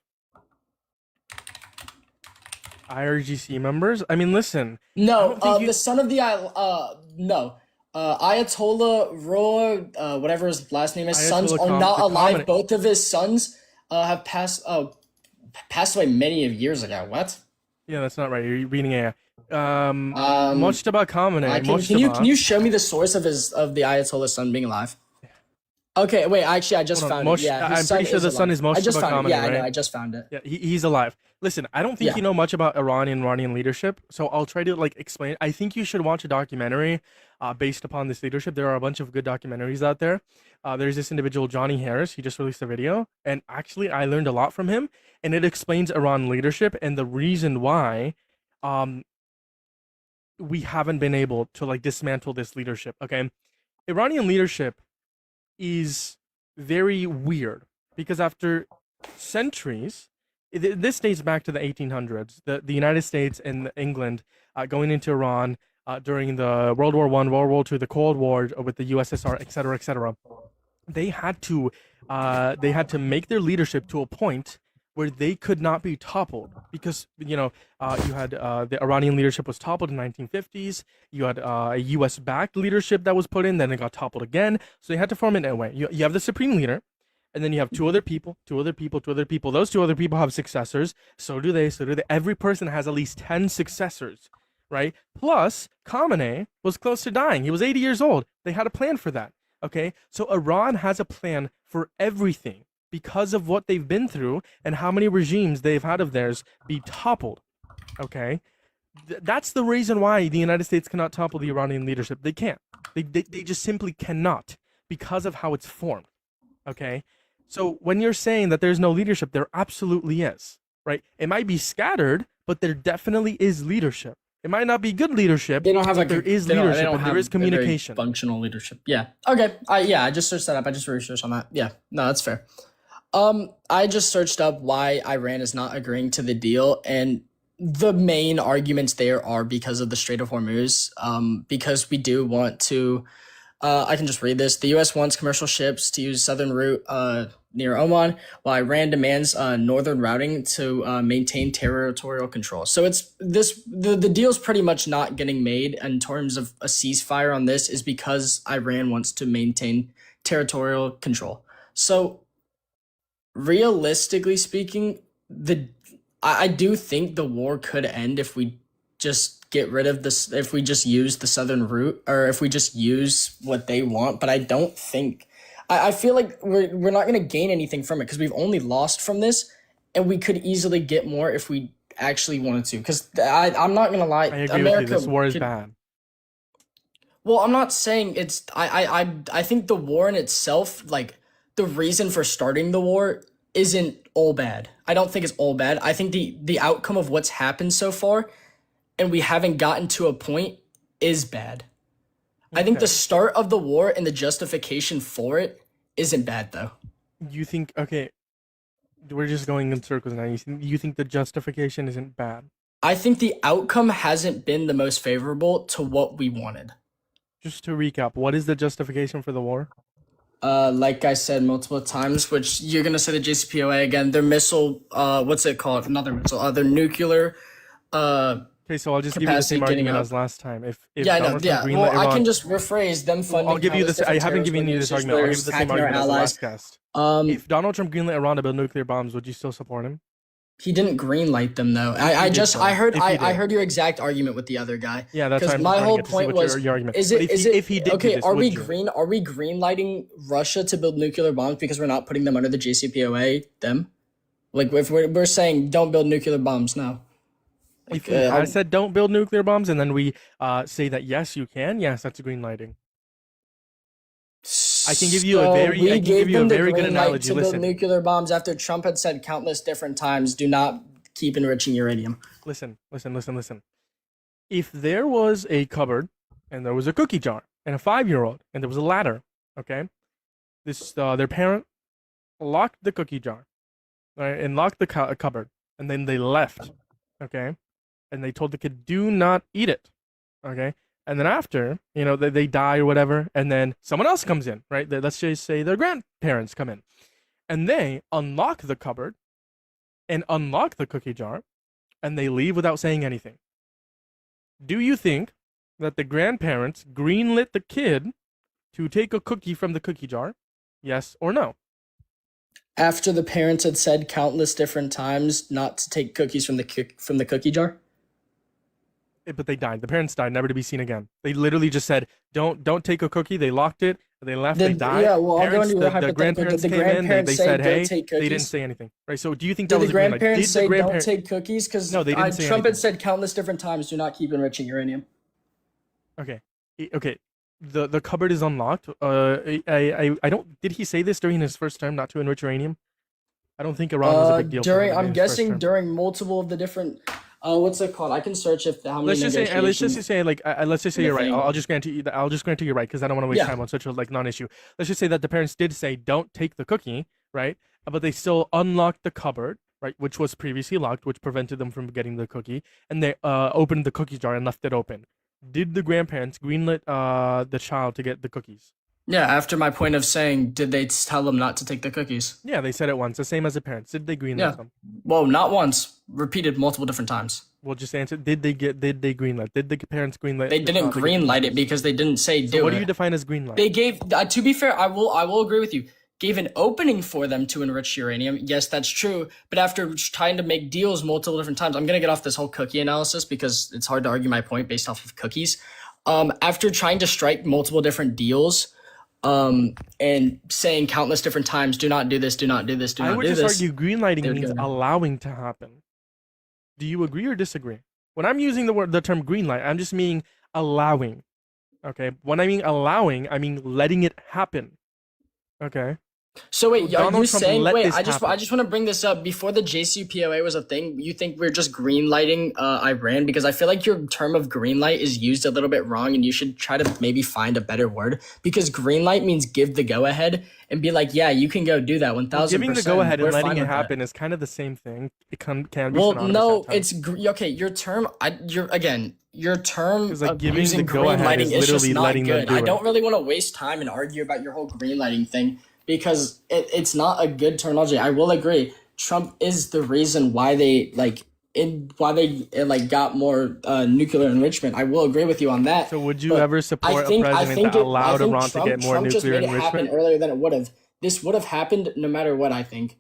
IRGC members? I mean, listen. No, the son of the Ayatollah Ruhollah, whatever his last name is, sons are not alive. Both of his sons have passed away many years ago. What? Yeah, that's not right. You're reading a Mojtaba Khamenei. Can you show me the source of the Ayatollah's son being alive? Okay, wait. Actually, I just found it. Yeah, I'm pretty sure the son is Mojtaba Khamenei. Yeah, right? I know. I just found it. Yeah, he's alive. Listen, I don't think you know much about Iranian leadership, so I'll try to explain. I think you should watch a documentary based upon this leadership. There are a bunch of good documentaries out there. There's this individual, Johnny Harris. He just released a video, and actually, I learned a lot from him, and it explains Iran leadership and the reason why we haven't been able to dismantle this leadership. Okay, Iranian leadership is very weird because after centuries, this dates back to the 1800s. The United States and England going into Iran during the World War I, World War II, the Cold War with the USSR, etc., etc. They had to make their leadership to a point where they could not be toppled because you had the Iranian leadership was toppled in the 1950s. You had a U.S.-backed leadership that was put in, then it got toppled again. So they had to form it in a way. You have the supreme leader. And then you have two other people. Those two other people have successors. So do they. Every person has at least 10 successors, right? Plus, Khamenei was close to dying. He was 80 years old. They had a plan for that, okay? So Iran has a plan for everything because of what they've been through and how many regimes they've had of theirs be toppled, okay? That's the reason why the United States cannot topple the Iranian leadership. They can't. They just simply cannot because of how it's formed, okay? So when you're saying that there's no leadership, there absolutely is, right? It might be scattered, but there definitely is leadership. It might not be good leadership. They don't have there is leadership, but there is communication. Functional leadership. Yeah. Okay. I just searched that up. I just researched on that. Yeah. No, that's fair. I just searched up why Iran is not agreeing to the deal, and the main arguments there are because of the Strait of Hormuz. Because we do want to. I can just read this. The U.S. wants commercial ships to use southern route near Oman, while Iran demands northern routing to maintain territorial control. So it's the deal's pretty much not getting made in terms of a ceasefire on this is because Iran wants to maintain territorial control. So realistically speaking, I do think the war could end if we just get rid of this, if we just use the southern route, or if we just use what they want. But I don't think, I feel like we're not going to gain anything from it because we've only lost from this, and we could easily get more if we actually wanted to. Because I'm not going to lie, I agree America with you. This war is could- bad. Well, I'm not saying it's. I think the war in itself, like the reason for starting the war, isn't all bad. I don't think it's all bad. I think the outcome of what's happened so far, and we haven't gotten to a point, is bad. I think Okay. the start of the war and the justification for it isn't bad though. You think, okay, we're just going in circles now. You think the justification isn't bad? I think the outcome hasn't been the most favorable to what we wanted. Just to recap, what is the justification for the war? Like I said multiple times, which you're gonna say the JCPOA again, their missile, what's it called? Another missile, their nuclear, Okay, so I'll just give you the capacity same getting argument up. as last time. If yeah, I know, Donald yeah. Trump Well, greenlit I Iran, can just rephrase them funding. I'll give you countless this. I different haven't given you terrorist this argument. I'll give you organizations, the same hacking our argument as the allies. last cast. If Donald Trump greenlit Iran to build nuclear bombs, would you still support him? He didn't greenlight them though. I did, though. I heard If he I did. heard your exact argument with the other guy. Yeah, that's why Because I'm my trying to whole get to see point what was, your argument. is But it if he did do okay? this, Are would you? Are we greenlighting Russia to build nuclear bombs because we're not putting them under the JCPOA? Them, like if we're saying don't build nuclear bombs now. If Like, I said don't build nuclear bombs, and then we say that yes, you can. Yes, that's a green lighting. I can give you a So very- we I can gave give you a them the very good green light analogy. to build Listen. nuclear bombs after Trump had said countless different times, "Do not keep enriching uranium." Listen. If there was a cupboard and there was a cookie jar and a 5-year-old and there was a ladder, okay, this their parent locked the cookie jar, right, and locked the cupboard, and then they left, okay, and they told the kid do not eat it, okay, and then after they die or whatever, and then someone else comes in, right? Let's just say their grandparents come in, and they unlock the cupboard and unlock the cookie jar, and they leave without saying anything. Do you think that the grandparents greenlit the kid to take a cookie from the cookie jar? Yes or no? After the parents had said countless different times not to take cookies from the cookie jar. But they died. The parents died, never to be seen again. They literally just said, "Don't take a cookie." They locked it. They left. They died. Yeah, well, I'll go Parents, into your the hypothetical. grandparents Did the came in. grandparents They say said, don't "Hey." take They didn't cookies? say anything, right? So, do you think that Did was the a green light? grandparents Did say the don't grandparents? take cookies? Because No, they didn't say Trump anything. had said countless different times, "Do not keep enriching uranium." Okay, okay. The cupboard is unlocked. I don't. Did he say this during his first term, not to enrich uranium? I don't think Iran was a big deal. for him in I'm his first guessing term. during multiple of the different. What's it called? I can search if how many Let's just say negotiations. let's just say the you're right. thing. I'll just grant you. I'll just grant you you're right because I don't want to waste Yeah. time on such a non-issue. Let's just say that the parents did say don't take the cookie, right? But they still unlocked the cupboard, right, which was previously locked, which prevented them from getting the cookie, and they opened the cookie jar and left it open. Did the grandparents greenlit the child to get the cookies? Yeah, after my point of saying, did they tell them not to take the cookies? Yeah, they said it once, the same as the parents. Did they greenlit Yeah. them? Well, not once. Repeated multiple different times. We'll just answer. Did they greenlit? Did the parents greenlit? They didn't to get the green light it cookies? because they didn't say do So what it. do you define as greenlight? They gave. To be fair, I will agree with you. Gave an opening for them to enrich uranium. Yes, that's true. But after trying to make deals multiple different times, I'm gonna get off this whole cookie analysis because it's hard to argue my point based off of cookies. After trying to strike multiple different deals, and saying countless different times, do not do this, do not do this, do I not would do just this. argue greenlighting They would means go. allowing to happen. Do you agree or disagree? When I'm using the term greenlight, I'm just meaning allowing. Okay. When I mean allowing, I mean letting it happen. Okay. So wait, So are Donald you Trump saying? let Wait, this I just happen. want to bring this up. Before the JCPOA was a thing, you think we're just greenlighting Iran? Because I feel like your term of greenlight is used a little bit wrong, and you should try to maybe find a better word. Because greenlight means give the go ahead and be like, yeah, you can go do that 1,000%. Giving the go ahead and We're letting fine it with that. happen is kind of the same thing. It can be Well, synonymous no, at times. it's okay. Your term, your term 'Cause, like, of giving using the go-ahead greenlighting is is just literally not letting them good. do I it. don't really want to waste time and argue about your whole greenlighting thing because it's not a good terminology. I will agree. Trump is the reason why they got more nuclear enrichment. I will agree with you on that. So would you but ever support a president that allowed Iran to get more Trump just nuclear made it happen enrichment? earlier than it would have. This would have happened no matter what, I think.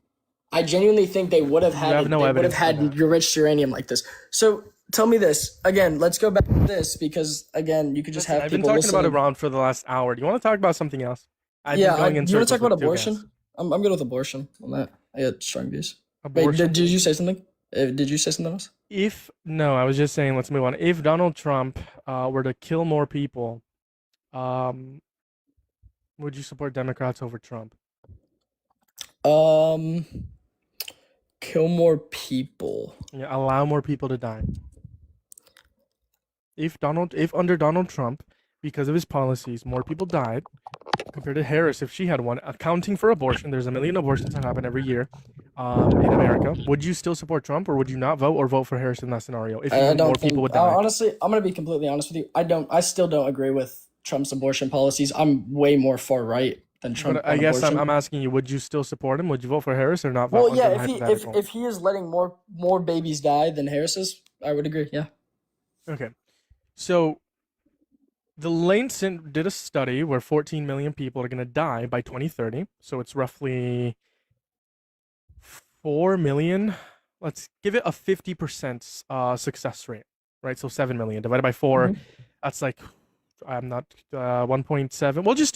I genuinely think they would have have had no they would have evidence for had that. enriched uranium like this. So tell me this again. Let's go back to this because again, you could just Listen, have I've been people talking about listening. Iran for the last hour. Do you want to talk about something else? I've been Yeah, going in do you want to circles talk about with two guys. abortion? I'm good with abortion on that. I had strong views. Wait, Abortion. did you say something? Did you say something else? No, I was just saying, let's move on. If Donald Trump were to kill more people, um, would you support Democrats over Trump? Um, kill more people. Yeah, allow more people to die. If under Donald Trump, because of his policies, more people died compared to Harris if she had one, accounting for abortion, there's 1 million abortions that happen every year in America. Would you still support Trump, or would you not vote or vote for Harris in that scenario if you I knew more don't people think. would die? Honestly, I'm gonna be completely honest with you. I still don't agree with Trump's abortion policies. I'm way more far right than Trump But I on guess abortion. I'm asking you, would you still support him? Would you vote for Harris or not vote Well, under yeah, the if hypothetical? if he is letting more babies die than Harris's, I would agree. Yeah. Okay. So the Lancet did a study where 14 million people are going to die by 2030. So it's roughly 4 million. Let's give it a 50% success rate, right? So 7 million divided by 4. That's like, I'm not 1.7. We'll just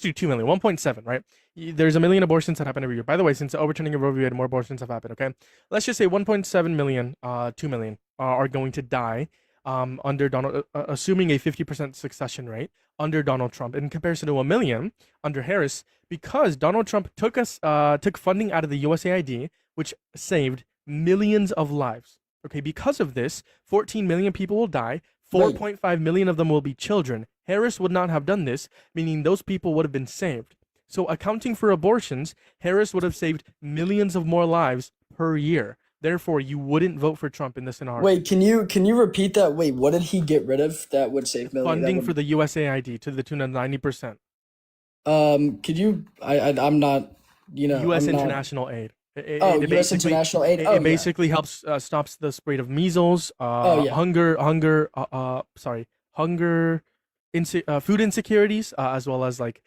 do 2 million. 1.7, right? There's 1 million abortions that happen every year. By the way, since the overturning of Roe v. Wade, more abortions have happened. Okay, let's just say 1.7 million, 2 million are going to die. Under Donald, assuming a 50% succession rate under Donald Trump, in comparison to 1 million under Harris, because Donald Trump took funding out of the USAID, which saved millions of lives. Okay, because of this, 14 million people will die. 4.5 million of them will be children. Harris would not have done this, meaning those people would have been saved. So, accounting for abortions, Harris would have saved millions of more lives per year. Therefore, you wouldn't vote for Trump in this scenario. Wait, can you repeat that? Wait, what did he get rid of that would save millions? Funding for the USAID to the tune of 90%. Could you? I'm not. U.S. I'm not. international aid. U.S. international aid. It basically helps stops the spread of measles, hunger, food insecurities, as well as like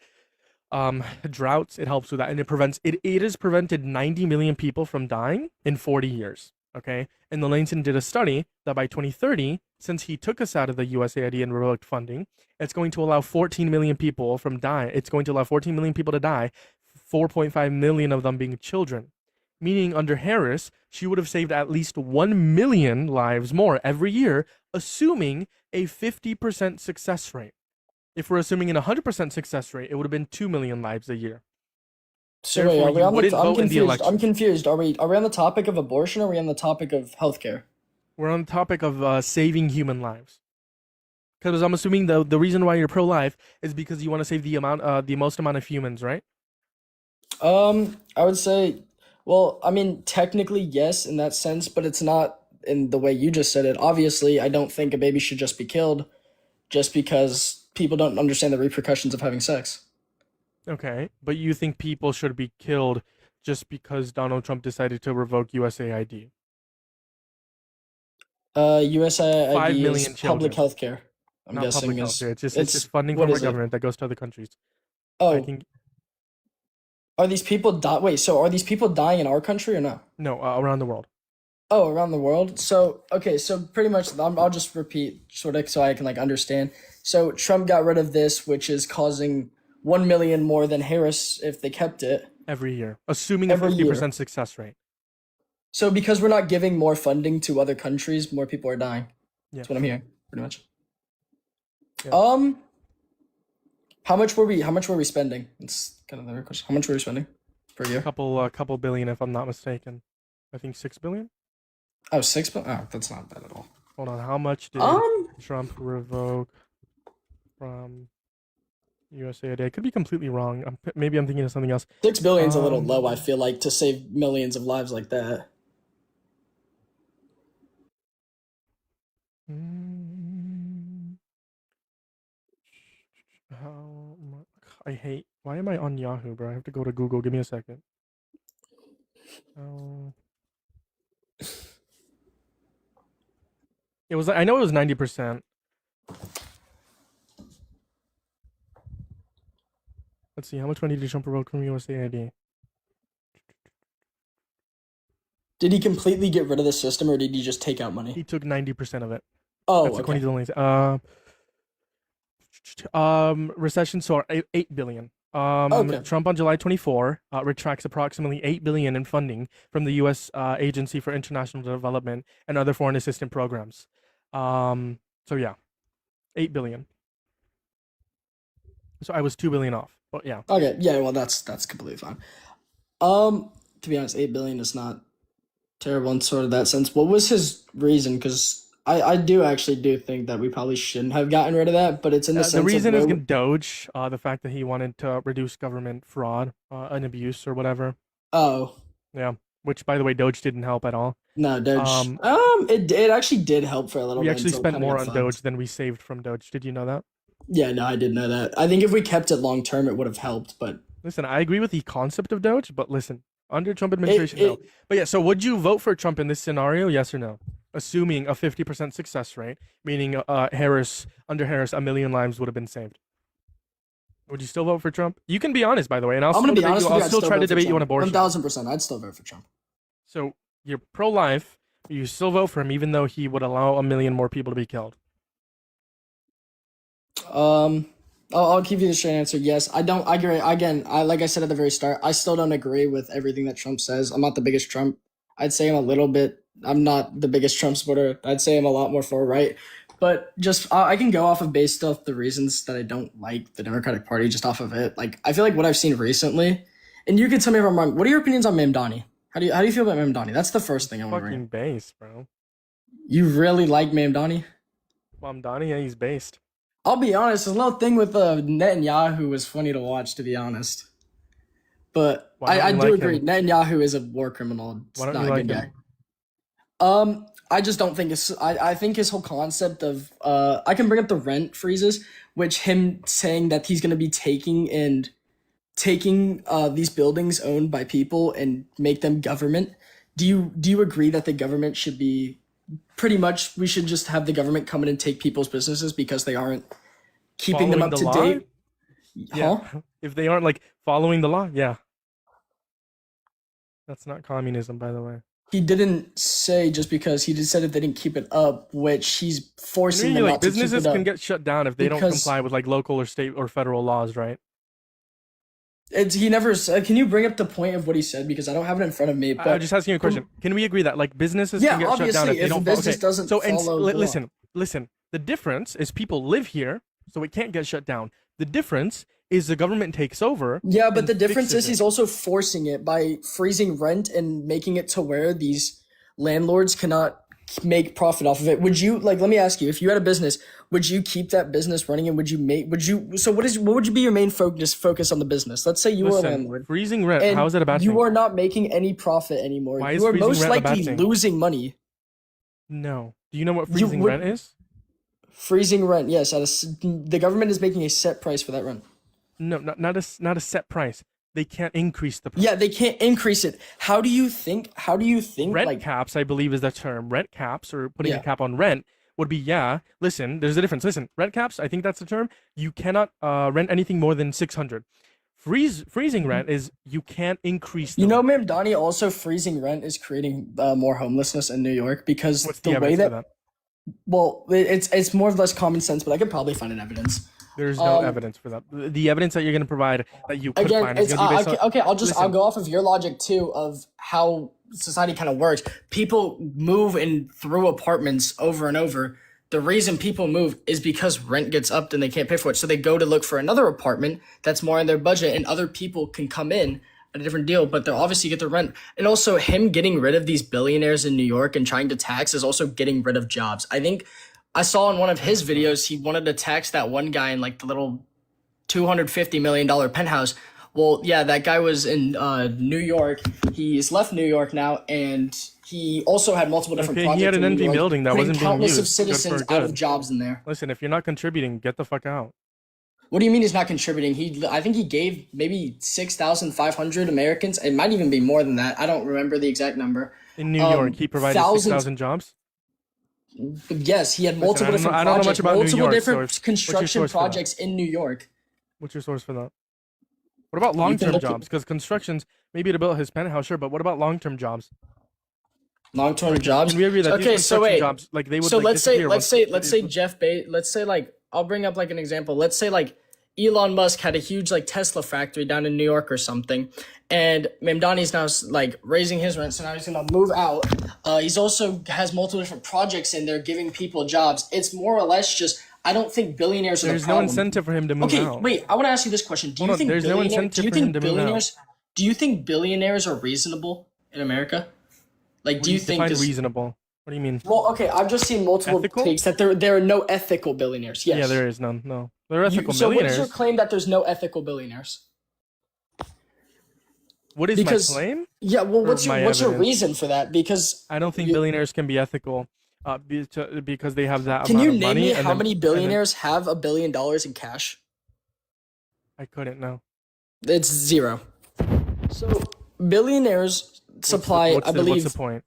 droughts. It helps with that, and it has prevented 90 million people from dying in 40 years. Okay, and the Lancet did a study that by 2030, since he took us out of the USAID and revoked funding, it's going to allow 14 million people from die. It's going to allow 14 million people to die, 4.5 million of them being children. Meaning under Harris, she would have saved at least 1 million lives more every year, assuming a 50% success rate. If we're assuming an 100% success rate, it would have been 2 million lives a year. So wait, Therefore, are we you on wouldn't I'm vote in the confused. election. I'm confused. Are we on the topic of abortion or are we on the topic of healthcare? We're on the topic of saving human lives. Because I'm assuming the reason why you're pro-life is because you want to save the most amount of humans, right? I would say, well, I mean, technically yes in that sense, but it's not in the way you just said it. Obviously, I don't think a baby should just be killed just because people don't understand the repercussions of having sex. Okay, but you think people should be killed just because Donald Trump decided to revoke USAID? USAID 5 is million public children. health care. I'm Not guessing public health is care. It's just funding what from our is it? government that goes to other countries. I Oh, can are these people wait, so are these people dying in our country or no? no around the world. Oh, around the world. So okay, so pretty much I'll just repeat sort of so I can like understand. So Trump got rid of this, which is causing 1 million more than Harris if they kept it. Every year, assuming Every a 50% year. success rate. So because we're not giving more funding to other countries, more people are dying. Yeah. That's what I'm hearing, pretty much. Yeah. How much were we spending? It's kind of the real question. How much were we spending per year? Couple billion, if I'm not mistaken. I think 6 billion. Oh, 6 billion. Oh, that's not bad at all. Hold on, how much did Trump revoke from USAID? I could be completely wrong. Maybe I'm thinking of something else. 6 billion's a little low, I feel like, to save millions of lives like that. How much? I hate. Why am I on Yahoo, bro? I have to go to Google. Give me a second. It was. I know it was 90%. Let's see. How much money did Trump revoke from USAID? Did he completely get rid of the system, or did he just take out money? He took 90% of it. Oh, That's okay. according to the links. Recession saw 8 billion. Okay. Trump on July 24 retracts approximately 8 billion in funding from the U.S. Agency for International Development and other foreign assistance programs. So yeah, 8 billion. So I was 2 billion off, but yeah. Okay. Yeah. Well, that's completely fine. To be honest, 8 billion is not terrible in sort of that sense. What was his reason? Because I do think that we probably shouldn't have gotten rid of that, but it's in the sense The reason is of Doge, the fact that he wanted to reduce government fraud and abuse or whatever. oh Yeah, which by the way, Doge didn't help at all. no, Doge. It actually did help for a little We bit actually until it spent kinda more got on fucked. Doge than we saved from Doge. Did you know that? Yeah, no, I did know that. I think if we kept it long term, it would have helped, but Listen, I agree with the concept of Doge, but listen, under Trump administration, no. it But yeah, so would you vote for Trump in this scenario? Yes or no? Assuming a 50% success rate, meaning under Harris, 1 million lives would have been saved. Would you still vote for Trump? You can be honest, by the way, and I'll I'm still gonna be debate honest you. with you. I'll I'd still try to vote for debate you on Trump. abortion. 1000%. I'd still vote for Trump. So you're pro-life, but you still vote for him, even though he would allow 1 million more people to be killed. I'll give you the straight answer. Yes, I don't. I agree. Again, like I said at the very start, I still don't agree with everything that Trump says. I'm not the biggest Trump. I'd say I'm a little bit. I'm not the biggest Trump supporter. I'd say I'm a lot more far right. But just I can go off of based off the reasons that I don't like the Democratic Party just off of it. Like I feel like what I've seen recently, and you can tell me if I'm wrong. What are your opinions on Mamdani? How do you feel about Mamdani? That's the first thing I want to Fucking bring. base, bro. You really like Mamdani? Donnie, yeah, he's based. I'll be honest, his little thing with Netanyahu was funny to watch, to be honest. But Why don't I you do like agree. him? Netanyahu is a war criminal. It's Why don't not you a like good him? guy. I just don't think it's. I think his whole concept of I can bring up the rent freezes, which him saying that he's going to be taking these buildings owned by people and make them government. Do you agree that the government should be pretty much? We should just have the government come in and take people's businesses because they aren't keeping them Following up the to law? date. Yeah. Huh? If they aren't like following the law, yeah. That's not communism, by the way. He didn't say just because he just said if they didn't keep it up, which he's forcing them Like not to keep businesses it up. can get shut down if they don't Because- comply with like local or state or federal laws, right? He never said. Can you bring up the point of what he said? Because I don't have it in front of me. But I'm just asking you a question. Can we agree that like businesses Yeah, can get shut down obviously, if they if don't a business doesn't so follow the law. listen. The difference is people live here, so it can't get shut down. The difference is the government takes over. Yeah, but and the difference fixes is he's also forcing it by freezing rent and making it to where these landlords cannot make profit off of it. Would you let me ask you, if you had a business, would you keep that business running and what would you be your main focus on the business? Let's say you were a Listen, landlord. freezing rent. And How is that a bad you thing? are not making any profit anymore. Why is You are freezing most rent a bad likely thing? losing money. No. Do you know what freezing would- rent is? Freezing rent, yes. The government is making a set price for that rent. No, not a set price. They can't increase the price. Yeah, they can't increase it. How do you think Rent like caps, I believe, is the term. Rent caps, or putting Yeah. a cap on rent, would be listen, there's a difference. Listen, rent caps, I think that's the term. You cannot rent anything more than 600. Freezing rent is you can't increase the You know, rent. Mamdani, also freezing rent is creating more homelessness in New York because What's the the way evidence for that, that? well, it's more or less common sense, but I could probably find an evidence. There's no Um, evidence for that. The evidence that you're going to provide that you could Again, find is it's going to be based on. okay. I'll Listen. go off of your logic too of how society kind of works. People move in through apartments over and over. The reason people move is because rent gets upped and they can't pay for it, so they go to look for another apartment that's more in their budget, and other people can come in at a different deal, but they'll obviously get the rent. And also, him getting rid of these billionaires in New York and trying to tax is also getting rid of jobs. I think I saw in one of his videos he wanted to tax that one guy in like the little $250 million penthouse. Well, yeah, that guy was in New York. He's left New York now, and he also had multiple different Okay, projects. he had an in New empty York, building that putting wasn't being countless of used. Good for citizens out of good. jobs in there. Listen, if you're not contributing, get the fuck out. What do you mean he's not contributing? I think he gave maybe 6,500 Americans. It might even be more than that. I don't remember the exact number. In New York, he provided thousands- 6,000 jobs. Yes, he had multiple I don't know- different I don't know much projects, about New multiple York, so different what's your construction source for that? projects in New York. What's your source for that? What about long-term look at- jobs? Because constructions, maybe to build his penthouse, sure, but what about long-term jobs? Long-term jobs. Can we agree that these Okay, so construction wait. jobs, like they would So like let's say disappear let's say Jeff Bezos. Let's say like I'll bring up like an example. Let's say like Elon Musk had a huge like Tesla factory down in New York or something, and Mamdani's now like raising his rent, so now he's gonna move out. He's also has multiple different projects in there, giving people jobs. It's more or less just I don't think billionaires are the There's no problem. incentive for him to move Okay, out. wait. I want to ask you this question: Do you Hold on, think there's no billionaires? incentive Do you for him think to move out. billionaires? Do you think billionaires are reasonable in America? Like, What do you think define this? reasonable? What do you mean? Well, okay, I've just seen multiple Ethical? takes that there are no ethical billionaires. Yes. Yeah, there is none. No, they're ethical So what millionaires. is your claim that there's no ethical billionaires? What is Because- my claim? Yeah, well, Or what's your my reason evidence? for that? Because I don't think You- billionaires can be ethical, because they have that can amount you of name money. me and how then- many and then- billionaires have $1 billion in cash? I couldn't know. It's zero. So billionaires supply, What's I believe. What's the point?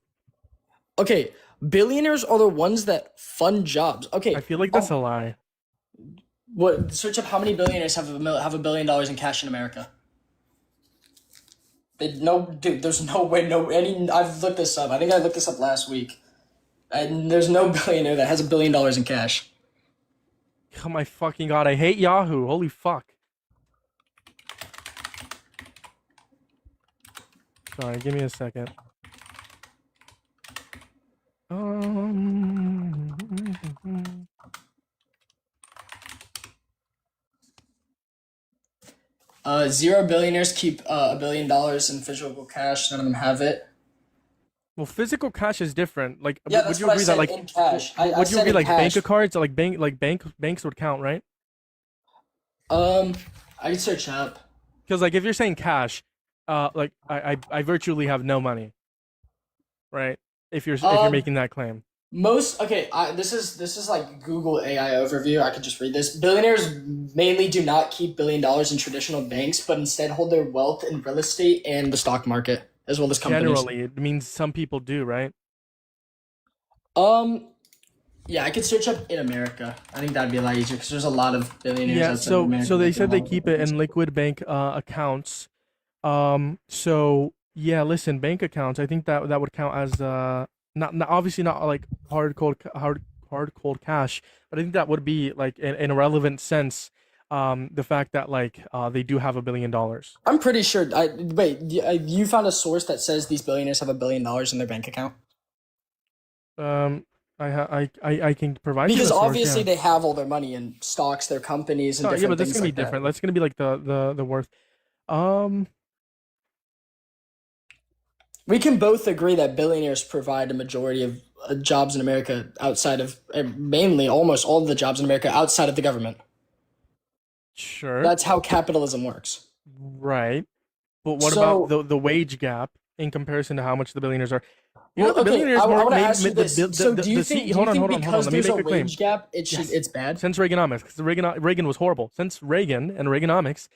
Okay, billionaires are the ones that fund jobs. Okay, I feel like that's a lie. what? Search up how many billionaires have $1 billion in cash in America. Dude, there's no way, I've looked this up. I think I looked this up last week. And there's no billionaire that has $1 billion in cash. Oh my fucking god! I hate Yahoo. Holy fuck. Sorry, give me a second. 0 billionaires keep $1 billion in physical cash. None of them have it. Well, physical cash is different. Like, Yeah, would that's you what I agree said, that like in cash. I would you said agree in like cash. bank cards, like banks would count, right? I can search up. Because like if you're saying cash, like I virtually have no money, right? If you're making that claim. This is like Google AI overview. I could just read this. Billionaires mainly do not keep $1 billion in traditional banks, but instead hold their wealth in real estate and the stock market, as well as companies. Generally, it means some people do, right? Yeah, I could search up in America. I think that'd be a lot easier because there's a lot of billionaires. Yeah. outside of America So they that said they don't keep hold it in liquid bank accounts. So yeah, listen, bank accounts. I think that would count as not obviously not like hard cold cash, but I think that would be like in a relevant sense. The fact that like they do have $1 billion. I'm pretty sure. You found a source that says these billionaires have $1 billion in their bank account? I can provide you Because the source, obviously yeah. they have all their money in stocks, their companies, and Oh, different yeah, but that's things gonna be like that. different. That's gonna be like the worth. We can both agree that billionaires provide a majority of jobs in America outside of, mainly almost all of the jobs in America outside of the government. Sure. That's how capitalism works. Right. But what So- about the wage gap in comparison to how much the billionaires are? Well, the okay, billionaires I more want to made- ask you the- this. the- So the- do you the think, C- hold on, because let me there's make a a claim. wage gap, it's bad? Since Reaganomics, because Reagan was horrible. Since Reagan and Reaganomics,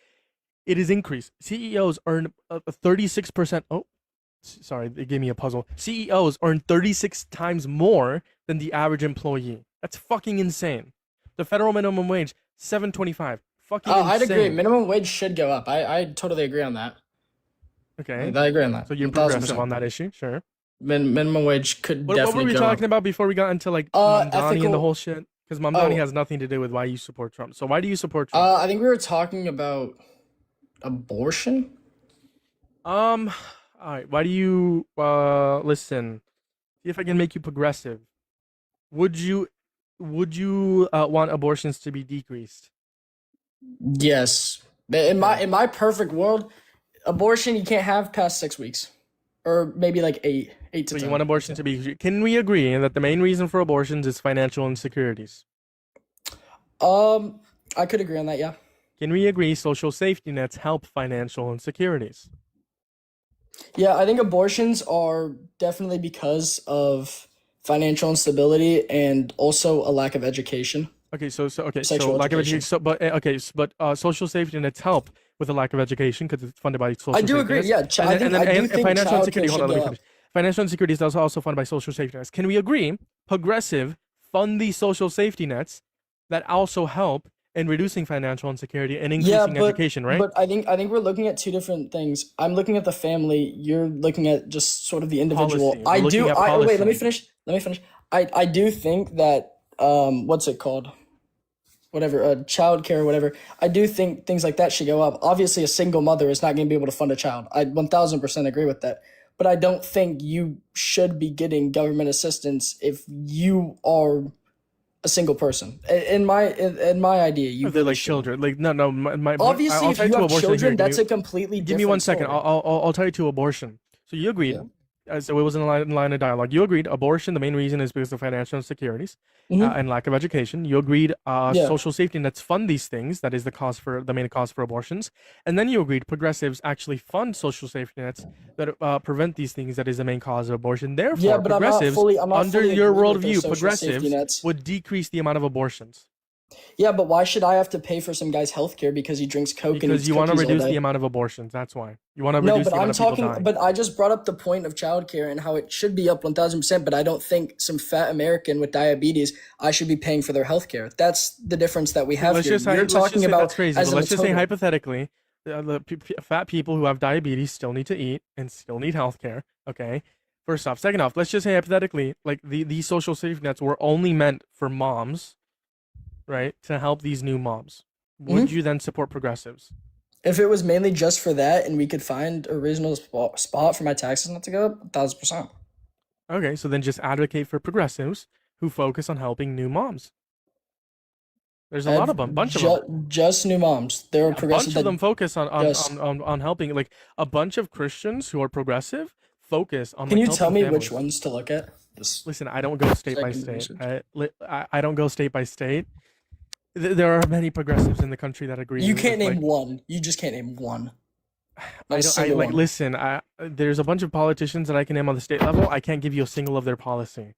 it has increased. CEOs earn 36%. Oh, sorry, they gave me a puzzle. CEOs earn 36 times more than the average employee. That's fucking insane. The federal minimum wage, $7.25. Fucking insane. I'd agree. Minimum wage should go up. I totally agree on that. Okay. I agree on that. So you're 1000%. progressive on that issue, sure. Minimum wage could What definitely were we go talking up. about before we got into like Mamdani and the ethical- whole shit? Because Mamdani Oh. has nothing to do with why you support Trump. So why do you support Trump? I think we were talking about abortion. All right. Why do you listen? See if I can make you progressive. Would you want abortions to be decreased? Yes. In my perfect world, abortion you can't have past 6 weeks, or maybe like eight to So 10. you want abortion to be? Can we agree that the main reason for abortions is financial insecurities? I could agree on that. Yeah. Can we agree social safety nets help financial insecurities? Yeah, I think abortions are definitely because of financial instability and also a lack of education. Okay, so Sexual lack of education. education. So, but social safety nets help with a lack of education because it's funded by social. I do safety agree. nets. Yeah, I do think financial childcare insecurity. Hold on, should let me go finish. Financial insecurity is also funded by social safety nets. Can we agree? Progressive fund these social safety nets that also help and reducing financial insecurity and Yeah, increasing education, right? but I think we're looking at two different things. I'm looking at the family. You're looking at just sort of the individual. Policy. We're looking at I oh, wait. Let me policy. finish. Let me finish. I do think that what's it called? Whatever, childcare or whatever. I do think things like that should go up. Obviously, a single mother is not going to be able to fund a child. I 1000% agree with that. But I don't think you should be getting government assistance if you are a single person. In my idea, you They're really like shouldn't. children. Like no. Obviously, I'll if tie you to have abortion children, here. that's a completely Give me different 1 second. story. I'll tell you to abortion. So you agreed. Yeah. So it was in line of dialogue. You agreed abortion. The main reason is because of financial insecurities Hmm. and lack of education. You agreed Yeah. social safety nets fund these things. That is the main cause for abortions. And then you agreed progressives actually fund social safety nets that prevent these things. That is the main cause of abortion. Yeah, Therefore, but I'm not under fully your agreeing with those worldview, social safety progressives nets. would decrease the amount of abortions. Yeah, but why should I have to pay for some guy's health care because he drinks Coke and Because eats you want to cookies all reduce the day? amount of abortions. That's why. You want to No, reduce but the amount I'm of people talking, dying. but I just brought up the point of childcare and how it should be up 1000%, but I don't think some fat American with diabetes, I should be paying for their health care. That's the difference that we have Let's here. just say, You're let's just talking say about that's crazy, as but in a let's just say total. hypothetically, fat people who have diabetes still need to eat and still need healthcare. Okay. First off, second off, let's just say hypothetically, like these social safety nets were only meant for moms, right, to help these new moms. Would Mhm. you then support progressives? If it was mainly just for that and we could find a reasonable spot for my taxes not to go up, 1000%. Okay, so then just advocate for progressives who focus on helping new moms. There's a lot of them, bunch of them. Just new moms. There are A progressive bunch of that them focus just. on helping. Like a bunch of Christians who are progressive focus on Can like you tell helping me which families. ones to look at? Just Listen, I don't go state by second state. research. I don't go state by state. There are many progressives in the country that agree You with can't name like one. You just can't name one. Not I a don't I single like one. listen. There's a bunch of politicians that I can name on the state level. I can't give you a single of their policy.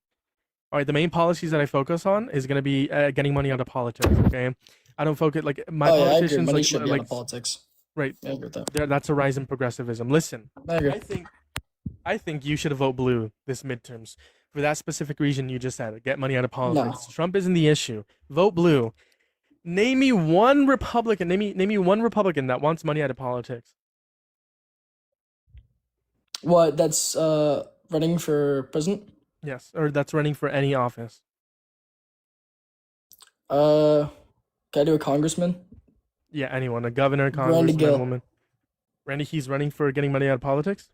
All right, the main policies that I focus on is gonna be getting money out of politics. Okay, I don't focus like my Oh yeah, I agree. politicians Money like should be out like of politics. right. I agree with that. That's a rise in progressivism. Listen, I agree. I think you should vote blue this midterms for that specific reason you just said. Get money out of No. politics. Trump isn't the issue. Vote blue. Name me one Republican. Name me one Republican that wants money out of politics. What? That's running for president? Yes, or that's running for any office. Can I do a congressman? Yeah, anyone. A governor, Randy congressman, Gill. woman. Randy, he's running for getting money out of politics.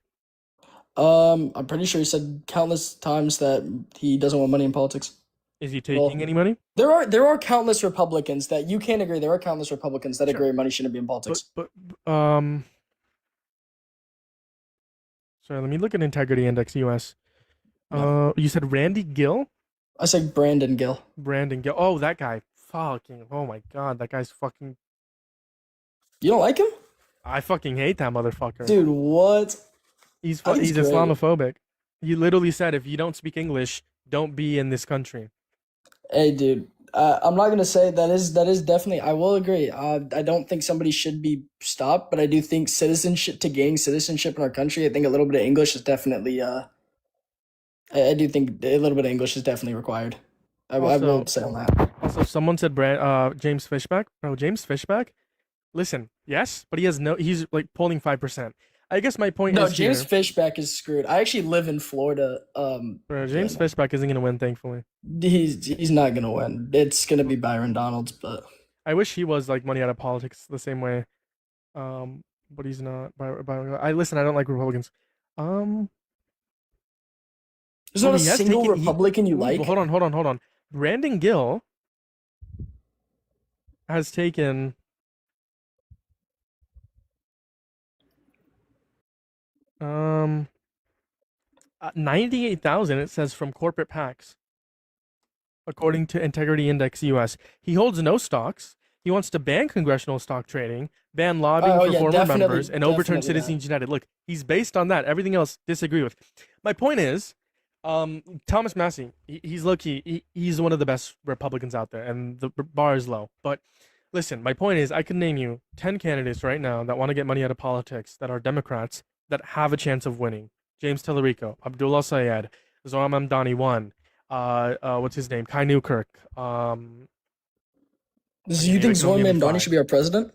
I'm pretty sure he said countless times that he doesn't want money in politics. Is he taking any money? There are countless Republicans that you can't agree. There are countless Republicans that Sure. agree money shouldn't be in politics. But sorry, let me look at Integrity Index US. No. You said Randy Gill? I said Brandon Gill. Brandon Gill. Oh, that guy. Fucking. Oh my god, that guy's fucking. You don't like him? I fucking hate that motherfucker. Dude, what? He's I think he's he's great. Islamophobic. He literally said, if you don't speak English, don't be in this country. Hey, dude. I'm not gonna say that is definitely. I will agree. I don't think somebody should be stopped, but I do think citizenship to gain citizenship in our country. I think a little bit of English is definitely. I do think a little bit of English is definitely required. I Also- will say on that. Also, someone said James Fishback. Bro, James Fishback? Listen, yes, but he's like polling 5%. I guess my point No, is James here, Fishback is screwed. I actually live in Florida. bro, James yeah. Fishback isn't gonna win, thankfully. He's not gonna win. It's gonna be Byron Donalds, but I wish he was like money out of politics the same way. But he's not. I listen, I don't like Republicans. there's Oh, not a he has single taken- he- Republican you Ooh, like. Hold on. Brandon Gill has taken 98,000, it says, from corporate PACs, according to Integrity Index US. He holds no stocks. He wants to ban congressional stock trading, ban lobbying Oh, for yeah, former definitely- members, and overturn definitely that. Citizens United. Look, he's based on that. Everything else, disagree with. My point is, Thomas Massey, he's low-key. He's one of the best Republicans out there, and the bar is low. But listen, my point is, I can name you 10 candidates right now that want to get money out of politics that are Democrats that have a chance of winning. James Tallarico, Abdullah Sayed, Zohar Mamdani won. What's his name? Kai Newkirk. Do you think Zoran Mamdani should be our president?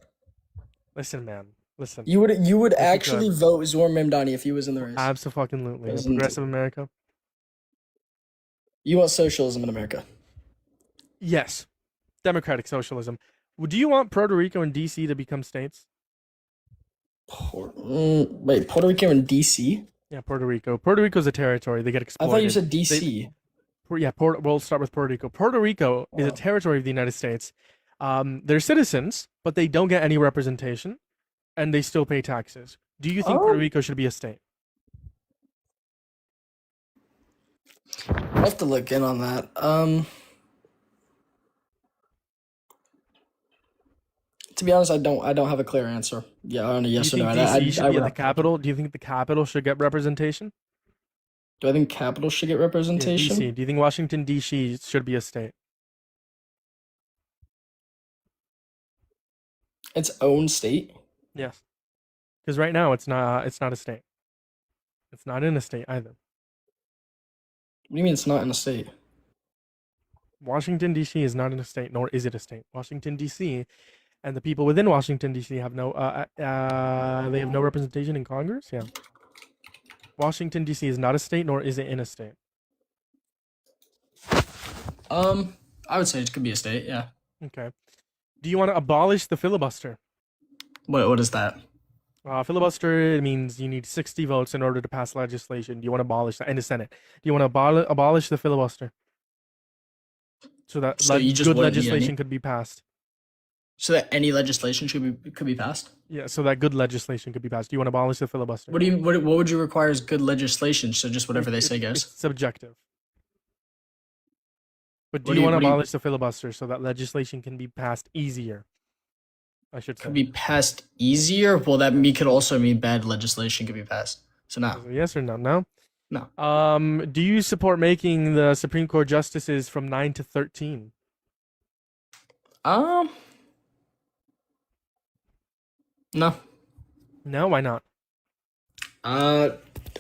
Listen, man. Listen. You would you actually could. vote Zoran Mamdani if he was in the race. Absolutely. A President. progressive America. You want socialism in America? Yes. Democratic socialism. Do you want Puerto Rico and DC to become states? Wait, Puerto Rico and DC? Yeah, Puerto Rico. Puerto Rico's a territory. They get I exploited. thought you said DC. We'll start with Puerto Rico. Puerto Rico is a territory of the United States. They're citizens, but they don't get any representation, and they still pay taxes. Do you think Puerto Rico should be a state? I'll have to look in on that. To be honest, I don't have a clear answer. Yeah, on a yes or Do no. you think DC should be would at the capital? Do you think the capital should get representation? Do I think capital should get Yeah, representation? DC. Do you think Washington DC should be a state? Its own state? Yes. Because right now it's not a state. It's not in a state either. What do you mean it's not in a state? Washington D.C. is not in a state, nor is it a state. Washington D.C. and the people within Washington D.C. have no they have no representation in Congress. Yeah. Washington D.C. is not a state, nor is it in a state. I would say it could be a state. Yeah. Okay. Do you want to abolish the filibuster? What is that? Filibuster means you need 60 votes in order to pass legislation. Do you want to abolish that in the Senate? Do you want to abolish the filibuster so that good legislation could be passed? So that any legislation could be passed? Yeah, so that good legislation could be passed. Do you want to abolish the filibuster? What would you require as good legislation? So just whatever they say goes. It's subjective. But do you want to abolish the filibuster so that legislation can be passed easier? I should say. Could be passed easier? Well, could also mean bad legislation could be passed. So no. Yes or no? No? No. Do you support making the Supreme Court justices from 9 to 13? No. No, why not? I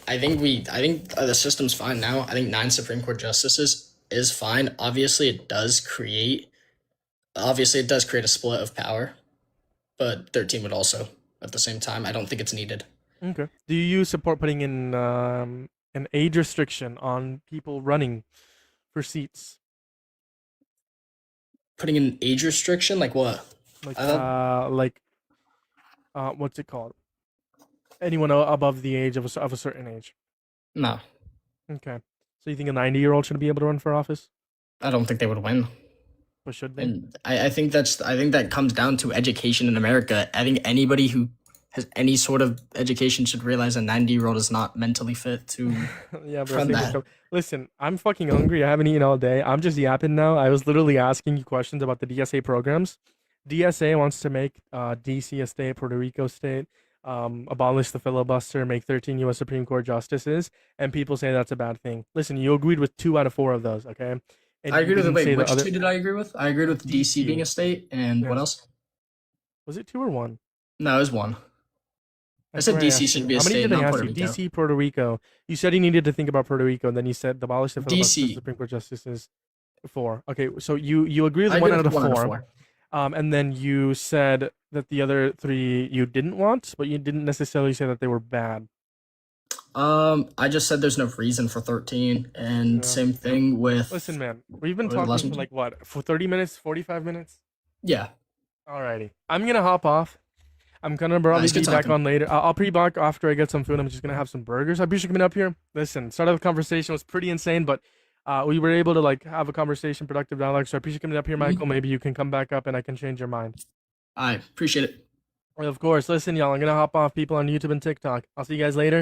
think the system's fine now. I think 9 Supreme Court justices is fine. Obviously, it does create a split of power, but 13 would also at the same time. I don't think it's needed. Okay. Do you support putting in an age restriction on people running for seats? Putting in an age restriction, like what? What's it called? Anyone above the age of a certain age? No. Okay. So you think a 90-year-old should be able to run for office? I don't think they would win. But should they? And I think that comes down to education in America. I think anybody who has any sort of education should realize a 90-year-old is not mentally fit to yeah, bro. run that. Listen, I'm fucking hungry. I haven't eaten all day. I'm just yapping now. I was literally asking you questions about the DSA programs. DSA wants to make DC a state, Puerto Rico state, abolish the filibuster, make 13 U.S. Supreme Court justices, and people say that's a bad thing. Listen, you agreed with 2 out of 4 of those, okay? And I agreed with which other... 2 did I agree with? I agreed with DC being a state, and what else? Was it 2 or 1? No, it was 1. I said DC should be a state, not Puerto Rico. DC, Puerto Rico. You said you needed to think about Puerto Rico, and then you said abolish the filibuster, Supreme Court justices 4. Okay, so you agree with 1 out of 4. And then you said that the other 3 you didn't want, but you didn't necessarily say that they were bad. I just said there's no reason for 13, and same thing with... Listen, man, we've been talking for like, what, for 30 minutes, 45 minutes? Yeah. Alrighty. I'm gonna hop off. I'm gonna probably be back on later. I'll be back after I get some food. I'm just gonna have some burgers. I appreciate you coming up here. Listen, start of the conversation was pretty insane, but we were able to like have a conversation, productive dialogue. So I appreciate you coming up here, Michael. Maybe you can come back up and I can change your mind. I appreciate it. Well, of course. Listen, y'all, I'm gonna hop off. People on YouTube and TikTok. I'll see you guys later.